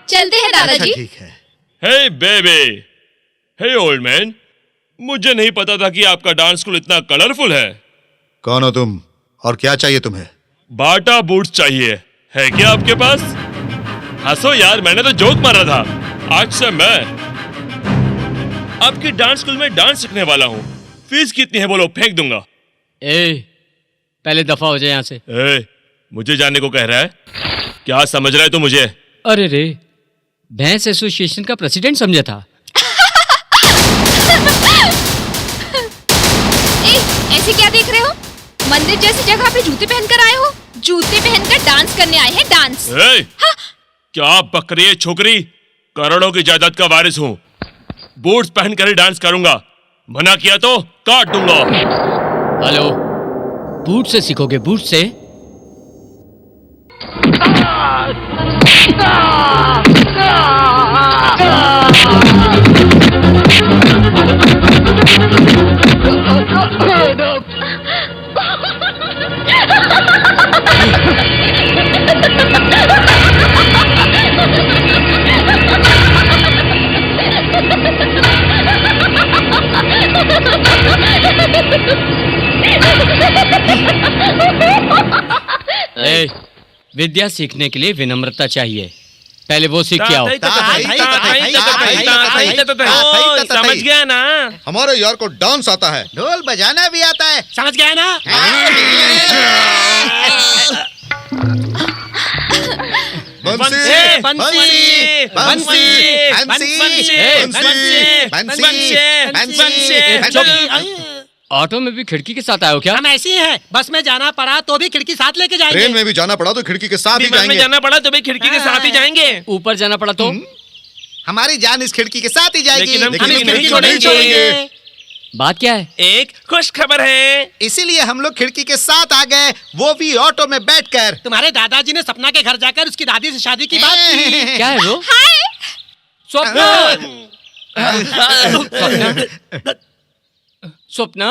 चलते हैं दादाजी। ठीक है। Hey baby, hey old man, मुझे नहीं पता था कि आपका डांस स्कूल इतना कलरफुल है। कौन हो तुम और क्या चाहिए तुम्हें? बाटा बूट्स चाहिए, है क्या आपके पास? हंसो यार, मैंने तो जोक मारा था। आज से मैं आपके डांस स्कूल में डांस सीखने वाला हूँ। फीस कितनी है बोलो, फेंक दूंगा। पहले दफा हो जाए यहाँ से। मुझे जाने को कह रहा है? क्या समझ रहा है तू मुझे? अरे रे, भैंस एसोसिएशन का प्रेसिडेंट समझा था। ऐसे क्या देख रहे हो? मंदिर जैसी जगह पे जूते पहनकर आए हो? जूते पहनकर डांस करने आए हैं, डांस। क्या बकरी है छोकरी? करोड़ों की जायदाद का वारिस हूँ। बूट्स पहनकर ही डांस करूंगा। मना किया तो काट दूंगा। हेलो, बूट से सीखोगे? बूट से? विद्या सीखने के लिए विनम्रता चाहिए। पहले वो सीख के आओ। समझ गया ना? हमारे यार को डांस आता है, ढोल बजाना भी आता है। समझ गया ना? ऑटो में भी खिड़की के साथ आए हो क्या? हम ऐसे ही हैं। बस में जाना पड़ा तो भी खिड़की साथ लेके जाएंगे। ट्रेन में भी जाना पड़ा तो खिड़की के साथ ही विमान में जाएंगे। जाना पड़ा तो भी खिड़की के साथ ही जाएंगे। ऊपर जाना पड़ा तो? हमारी जान इस खिड़की के साथ ही जाएगी। लेकिन हम लेकिन खिड़की इस नहीं को नहीं छोड़ेंगे। बात क्या है? एक खुश खबर है। इसीलिए हम लोग खिड़की के साथ आ गए, वो भी ऑटो में बैठकर। तुम्हारे दादाजी ने सपना के घर जाकर उसकी दादी से शादी की बात की। क्या है वो? स्वप्न। स्वप्ना,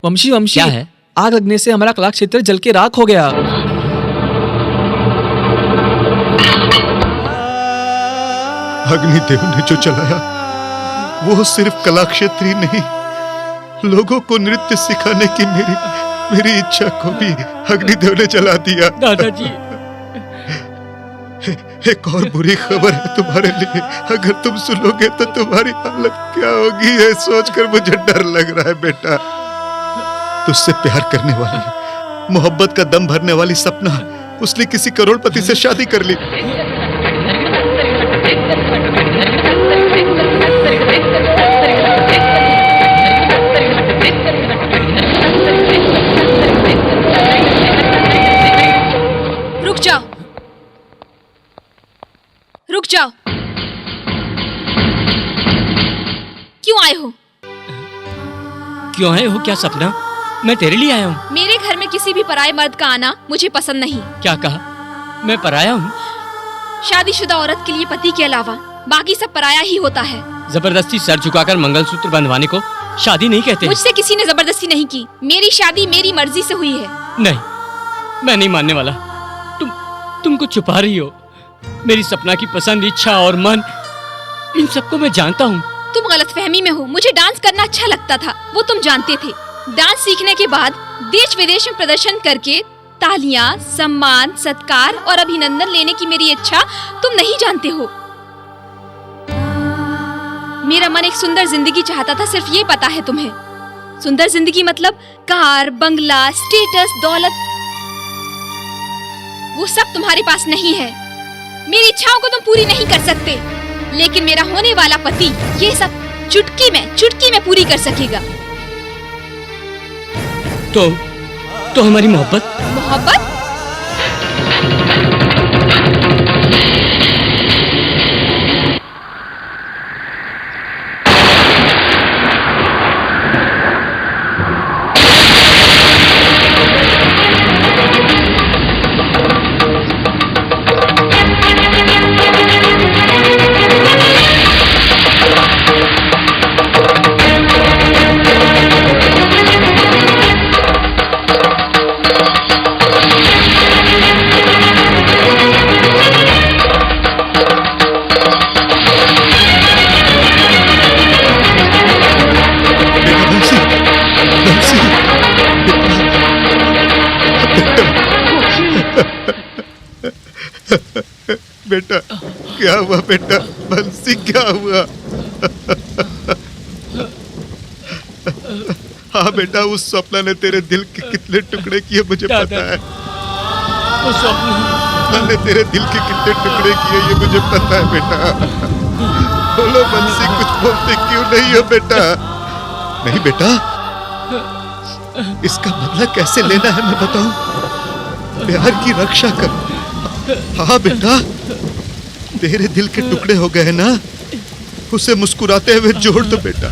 वंशी वंशी क्या है? आग लगने से हमारा कला क्षेत्र जल के राख हो गया। अग्निदेव ने जो जलाया वो सिर्फ कला क्षेत्र ही नहीं, लोगों को नृत्य सिखाने की मेरी इच्छा को भी अग्निदेव ने जला दिया। दादाजी, एक और बुरी खबर है तुम्हारे लिए, अगर तुम सुनोगे तो तुम्हारी हालत क्या होगी ये सोचकर मुझे डर लग रहा है बेटा। तुझसे प्यार करने वाली, मोहब्बत का दम भरने वाली सपना, उसने किसी करोड़पति से शादी कर ली। रुक जाओ, रुक जाओ। क्यों आए हो? क्यों आए हो? क्या सपना? मैं तेरे लिए आया हूँ। मेरे घर में किसी भी पराये मर्द का आना मुझे पसंद नहीं। क्या कहा? मैं पराया हूँ? शादीशुदा औरत के लिए पति के अलावा बाकी सब पराया ही होता है। जबरदस्ती सर झुकाकर मंगलसूत्र बंधवाने को शादी नहीं कहते। मुझसे किसी ने जबरदस्ती नहीं की, मेरी शादी मेरी मर्जी से हुई है। नहीं, मैं नहीं मानने वाला। तुम कुछ छुपा रही हो। मेरी सपना की पसंद, इच्छा और मन, इन सबको मैं जानता हूँ। तुम गलतफहमी में हो। मुझे डांस करना अच्छा लगता था, वो तुम जानते थे। डांस सीखने के बाद देश विदेश में प्रदर्शन करके तालियां, सम्मान, सत्कार और अभिनंदन लेने की मेरी इच्छा तुम नहीं जानते हो। मेरा मन एक सुंदर जिंदगी चाहता था, सिर्फ ये पता है तुम्हें। सुंदर जिंदगी मतलब कार, बंगला, स्टेटस, दौलत, वो सब तुम्हारे पास नहीं है। मेरी इच्छाओं को तुम पूरी नहीं कर सकते, लेकिन मेरा होने वाला पति ये सब चुटकी में पूरी कर सकेगा। तो हमारी मोहब्बत? मोहब्बत? बेटा क्या हुआ? बेटा बंसी क्या हुआ? हाँ बेटा, उस स्वप्ना ने तेरे दिल के कितने टुकड़े किए मुझे पता है। उस स्वप्ना ने तेरे दिल के कितने टुकड़े किए ये मुझे पता है बेटा। बोलो बंसी, कुछ बोलते क्यों नहीं हो बेटा? नहीं बेटा, इसका बदला कैसे लेना है मैं बताऊं। प्यार की रक्षा कर। हाँ बेटा, तेरे दिल के टुकड़े हो गए ना, उसे मुस्कुराते हुए जोड़ दो बेटा।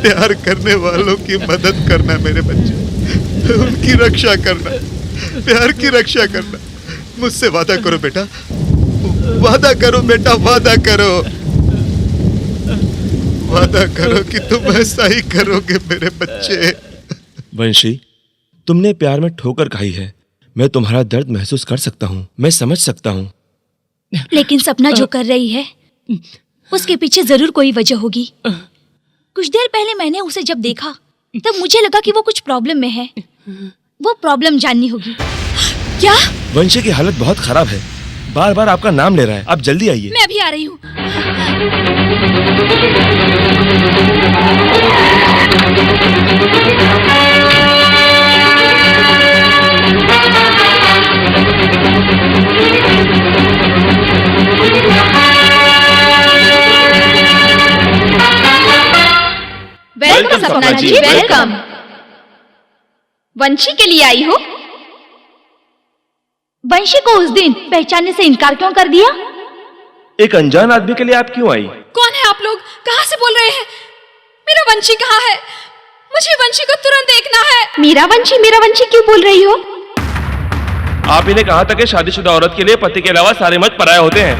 प्यार करने वालों की मदद करना मेरे बच्चे, उनकी रक्षा करना, प्यार की रक्षा करना। मुझसे वादा करो बेटा, वादा करो बेटा, वादा करो, वादा करो कि तुम ऐसा ही करोगे मेरे बच्चे। वंशी, तुमने प्यार में ठोकर खाई है। मैं तुम्हारा दर्द महसूस कर सकता हूँ, मैं समझ सकता हूँ। लेकिन सपना जो कर रही है उसके पीछे जरूर कोई वजह होगी। कुछ देर पहले मैंने उसे जब देखा तब मुझे लगा कि वो कुछ प्रॉब्लम में है। वो प्रॉब्लम जाननी होगी। क्या? वंशी की हालत बहुत खराब है, बार बार आपका नाम ले रहा है। आप जल्दी आइए। मैं अभी आ रही हूँ। वेलकम सपना जी, वेलकम। वंशी के लिए आई हो? वंशी को उस दिन पहचानने से इनकार क्यों कर दिया? एक अनजान आदमी के लिए आप क्यों आई? कौन है आप लोग? कहाँ से बोल रहे हैं? मेरा वंशी कहाँ है? मुझे वंशी को तुरंत देखना है। मेरा वंशी क्यों बोल रही हो? आप इन्हें कहा था कि शादीशुदा औरत के लिए पति के अलावा सारे मर्द पराये होते हैं।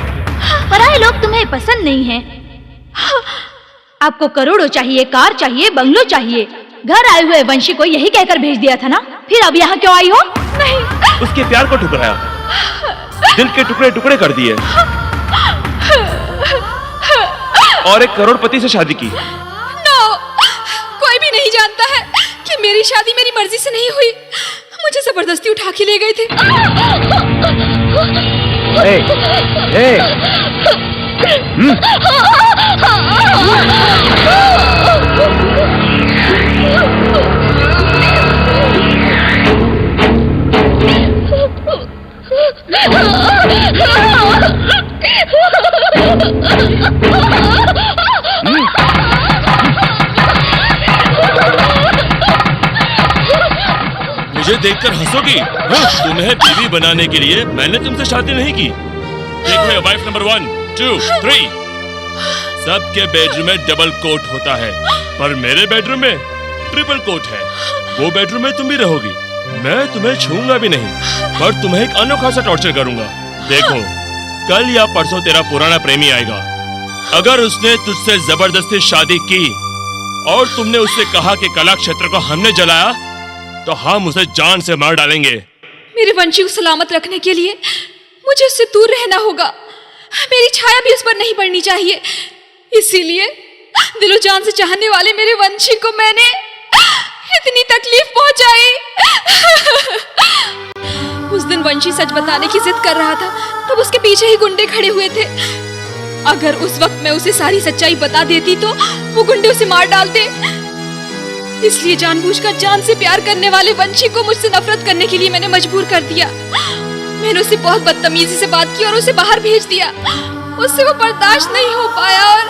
पराये लोग तुम्हें पसंद नहीं है, आपको करोड़ों चाहिए, कार चाहिए, बंगलो चाहिए। घर आए हुए वंशी को यही कहकर भेज दिया था ना, फिर अब यहाँ क्यों आई हो? नहीं, उसके प्यार को ठुकराया, दिल के टुकड़े टुकड़े कर दिए और एक करोड़पति से शादी की। नो, कोई भी नहीं जानता है कि मेरी शादी मेरी मर्जी से नहीं हुई। मुझे जबरदस्ती उठा के ले गए थे। मुझे देखकर हंसोगी? तुम्हें बीवी बनाने के लिए मैंने तुमसे शादी नहीं की। देखो वाइफ नंबर 1, 2, 3। सबके बेडरूम में डबल कोट होता है, पर मेरे बेडरूम में ट्रिपल कोट है। वो बेडरूम में तुम भी रहोगी। मैं तुम्हें छूऊंगा भी नहीं, पर तुम्हें एक अनोखा सा टॉर्चर करूंगा। देखो, कल या परसों तेरा पुराना प्रेमी आएगा। अगर उसने तुझसे जबरदस्ती शादी की और तुमने उससे कहा कि कला क्षेत्र को हमने जलाया, तो हम उसे जान से मार डालेंगे। मेरे वंशी को सलामत रखने के लिए मुझे उससे दूर रहना होगा। मेरी छाया भी उस पर नहीं पड़नी चाहिए। इसीलिए दिलो जान से चाहने वाले मेरे वंशी को मैंने इतनी तकलीफ पहुंचाई। उस दिन वंशी सच बताने की जिद कर रहा था, तब उसके पीछे ही गुंडे खड़े हुए थे। अगर उस वक्त मैं उसे सारी सच्चाई बता देती तो वो गुंडे उसे मार डालते। इसलिए जानबूझकर जान से प्यार करने वाले वंशी को मुझसे नफरत करने के लिए मैंने मजबूर कर दिया। मैंने उससे बहुत बदतमीजी से बात की और उसे बाहर भेज दिया। उससे वो बर्दाश्त नहीं हो पाया और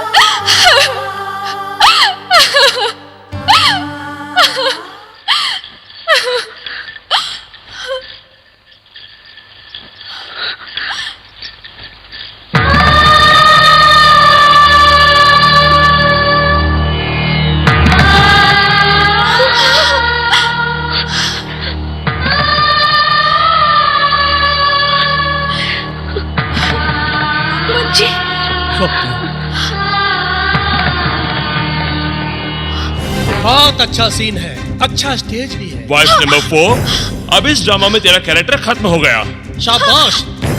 बहुत अच्छा सीन है, अच्छा स्टेज भी है। वाइफ नंबर 4, अब इस ड्रामा में तेरा कैरेक्टर खत्म हो गया। शाबाश,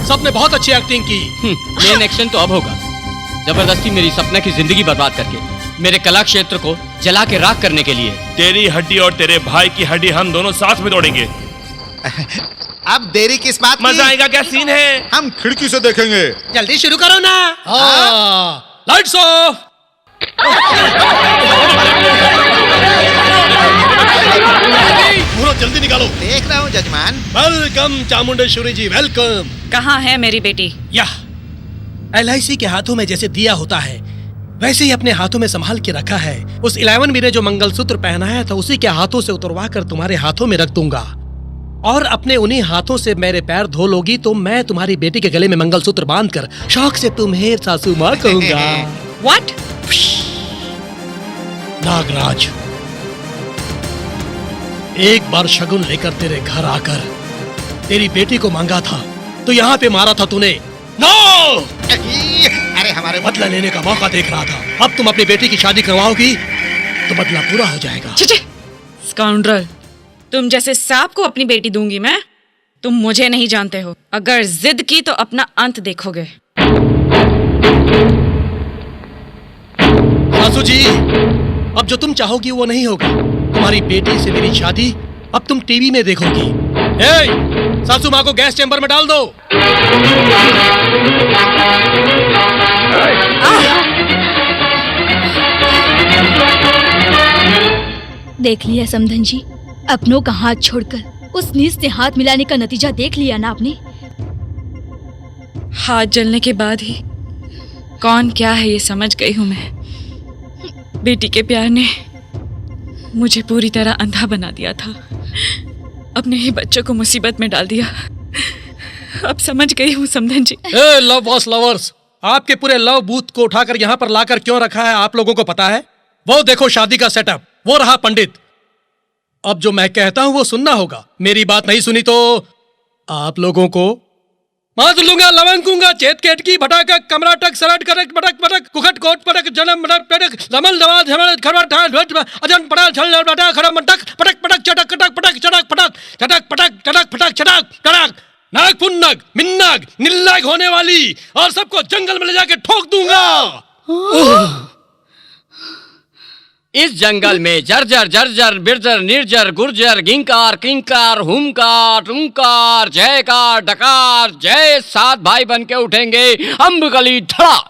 सबने बहुत अच्छी एक्टिंग की। मेन एक्शन तो अब होगा। जबरदस्ती मेरी सपना की जिंदगी बर्बाद करके मेरे कला क्षेत्र को जला के राख करने के लिए। तेरी हड्डी और तेरे भाई की हड्डी हम दोनों साथ में तोड़ेंगे। अब देरी किस बात की? मजा आएगा। क्या सीन है? हम खिड़की से देखेंगे। जल्दी शुरू करो ना। Lights off. पूरा जल्दी निकालो। देख रहा हूँ जजमान। वेलकम चामुंडेश्वरी जी, वेलकम। कहाँ है मेरी बेटी? यह LIC के हाथों में जैसे दिया होता है वैसे ही अपने हाथों में संभाल के रखा है। उस 11 ने जो मंगलसूत्र पहनाया था उसी के हाथों से उतरवा कर तुम्हारे हाथों में रख दूंगा, और अपने उन्हीं हाथों से मेरे पैर धो लोगी तो मैं तुम्हारी बेटी के गले में मंगलसूत्र बांधकर शौक से तुम्हें सासू माँ कहूंगा। व्हाट? नागराज, एक बार शगुन लेकर तेरे घर आकर तेरी बेटी को मांगा था तो यहाँ पे मारा था तूने। नो! अरे हमारे बदला लेने का मौका देख रहा था। अब तुम अपनी बेटी की शादी करवाओगी तो बदला पूरा हो जाएगा। स्काउंड्रल, तुम जैसे सांप को अपनी बेटी दूंगी मैं? तुम मुझे नहीं जानते हो। अगर जिद की तो अपना अंत देखोगे। सासू जी, अब जो तुम चाहोगी वो नहीं होगा। तुम्हारी बेटी से मेरी शादी अब तुम टीवी में देखोगी। सासू माँ को गैस चैम्बर में डाल दो। देख लिया समधन जी, अपनों का हाथ छोड़कर उस नीच से हाथ मिलाने का नतीजा देख लिया ना आपने। हाथ जलने के बाद ही कौन क्या है ये समझ गई हूं मैं। बेटी के प्यार ने मुझे पूरी तरह अंधा बना दिया था, अपने ही बच्चों को मुसीबत में डाल दिया। अब समझ गई हूँ समधन जी। लव वॉस लवर्स, आपके पूरे लव बूथ को उठाकर यहाँ पर लाकर क्यों रखा है आप लोगों को पता है? वो देखो शादी का सेटअप, वो रहा पंडित। अब जो मैं कहता हूँ वो सुनना होगा। मेरी बात नहीं सुनी तो आप लोगों को मात लूंगा लवंगूंगा चेत केटकी भटाका कमरा टक सरट करक बटक बटक कुखट कोट पटक जन्म मटक पटक लमल दवा झमल खरवा ठाल भट अजन पड़ा छल बटा खरम मटक पटक पटक चटक कटक पटक चटक पटक चटक पटक चटक पटक चटक चटक नाग पुन्नग मिन्नग निल्लाग होने वाली और सबको जंगल में ले जाके ठोक दूंगा। इस जंगल में जर्जर जर्जर बिरजर निर्जर गुर्जर गिंकार किंकार हुमकार टुमकार जयकार डकार जय 7 भाई बन के उठेंगे अम्बकली धड़ा।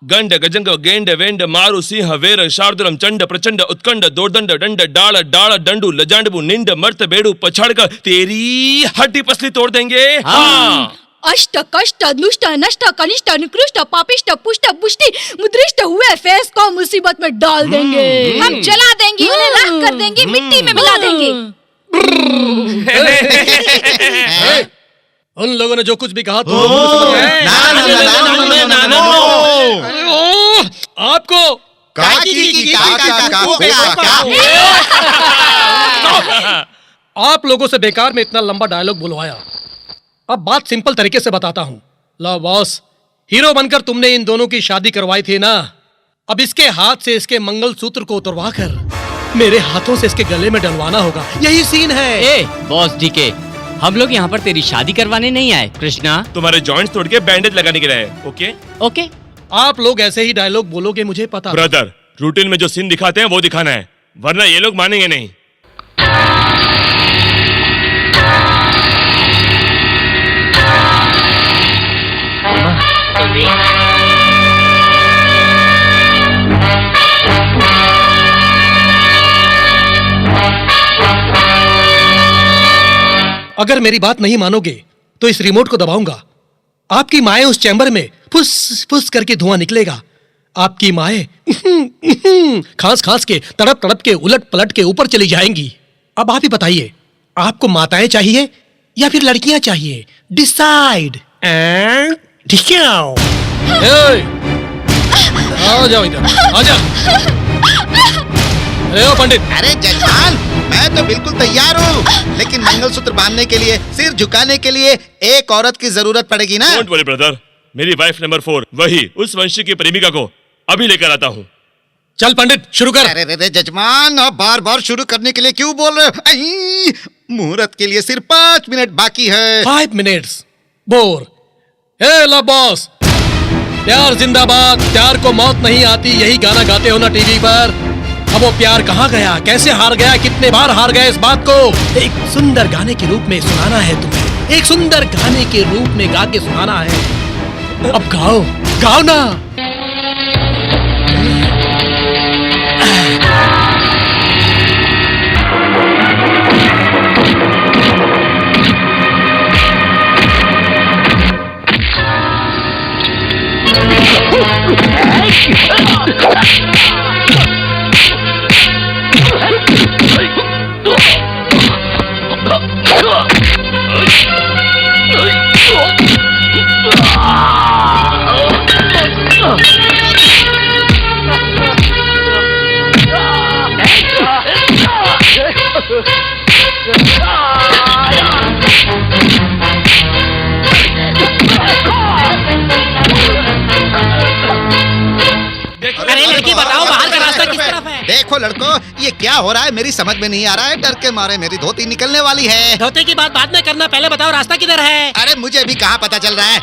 गंड गजंग गेंड वेंड मारु सिंह वीर शार्दुलम चंड प्रचंड उत्कंड दोर्दंड डंड डाल डाल डंडू लजांडबू निंड मर्त बेड़ू पछाड़ कर तेरी हड्डी पसली तोड़ देंगे। हाँ अष्ट कष्ट दुष्ट नष्ट कनिष्ठ निकृष्ट पापिष्ट पुष्ट पुष्टि मुद्रिष्ट हुए फेस को मुसीबत में डाल देंगे। हम जला देंगे, उन्हें राख कर देंगे, मिट्टी में मिला देंगे। उन लोगों ने जो कुछ भी कहा तो आपको आप लोगों से बेकार में इतना लंबा डायलॉग बुलवाया। अब बात सिंपल तरीके से बताता हूं। लो बॉस, हीरो बनकर तुमने इन दोनों की शादी करवाई थी ना, अब इसके हाथ से इसके मंगलसूत्र को उतरवा कर मेरे हाथों से इसके गले में डलवाना होगा। यही सीन है। ए बॉस डीके, हम लोग यहाँ पर तेरी शादी करवाने नहीं आए कृष्णा, तुम्हारे जॉइंट्स तोड़ के बैंडेज लगाने के लिए। Okay okay. आप लोग ऐसे ही डायलॉग बोलोगे मुझे पता। ब्रदर, रूटीन में जो सीन दिखाते हैं वो दिखाना है, वरना ये लोग मानेंगे नहीं। अगर मेरी बात नहीं मानोगे तो इस रिमोट को दबाऊंगा। आपकी माएं उस चैम्बर में फुस फुस करके धुआं निकलेगा। आपकी माएं खांस खांस के तड़प तड़प के उलट पलट के ऊपर चली जाएंगी। अब आप ही बताइए, आपको माताएं चाहिए या फिर लड़कियां चाहिए? डिसाइड। ठीक है, आ जाओ इधर, आ जाओ। अरे ओ पंडित। अरे जजमान, मैं तो बिल्कुल तैयार हूँ, लेकिन मंगलसूत्र बांधने के लिए, सिर झुकाने के लिए एक औरत की जरूरत पड़ेगी ना। डोंट वरी ब्रदर, मेरी वाइफ नंबर 4 वही उस वंशी की प्रेमिका को अभी लेकर आता हूँ। चल पंडित शुरू कर। अरे रे जजमान, आप बार बार शुरू करने के लिए क्यों बोल रहे हो? मुहूर्त के लिए सिर्फ 5 मिनट बाकी है। 5 मिनट्स बोर। ए लो बॉस, प्यार जिंदाबाद, प्यार को मौत नहीं आती, यही गाना गाते हो ना टीवी पर। अब वो प्यार कहाँ गया, कैसे हार गया, कितने बार हार गया, इस बात को एक सुंदर गाने के रूप में सुनाना है तुम्हें। एक सुंदर गाने के रूप में गा के सुनाना है। अब गाओ, गाओ ना। अरे लड़की बताओ, बाहर का रास्ता किस तरफ है? देखो लड़को, ये क्या हो रहा है मेरी समझ में नहीं आ रहा है। डर के मारे मेरी धोती निकलने वाली है। धोती की बात बाद में करना, पहले बताओ रास्ता किधर है? अरे मुझे भी कहाँ पता चल रहा है।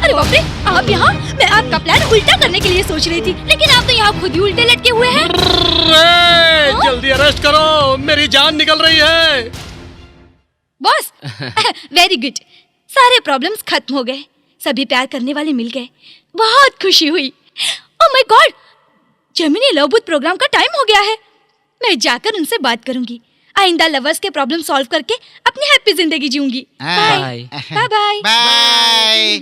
अरे बाप रे, आप यहाँ? मैं आपका प्लान उल्टा करने के लिए सोच रही थी, लेकिन आप तो यहाँ खुद ही उल्टे लटके हुए हैं। जल्दी अरेस्ट करो, मेरी जान निकल रही है। बॉस, वेरी गुड, सारे प्रॉब्लम्स खत्म हो गए, सभी प्यार करने वाले मिल गए, बहुत खुशी हुई। Oh my God, Gemini love booth program का टाइम हो गया है। मैं जाकर उनसे बात करूंगी, आइंदा लवर्स के प्रॉब्लम सॉल्व करके अपनी हैप्पी जिंदगी जीऊंगी। Bye bye bye. बाय।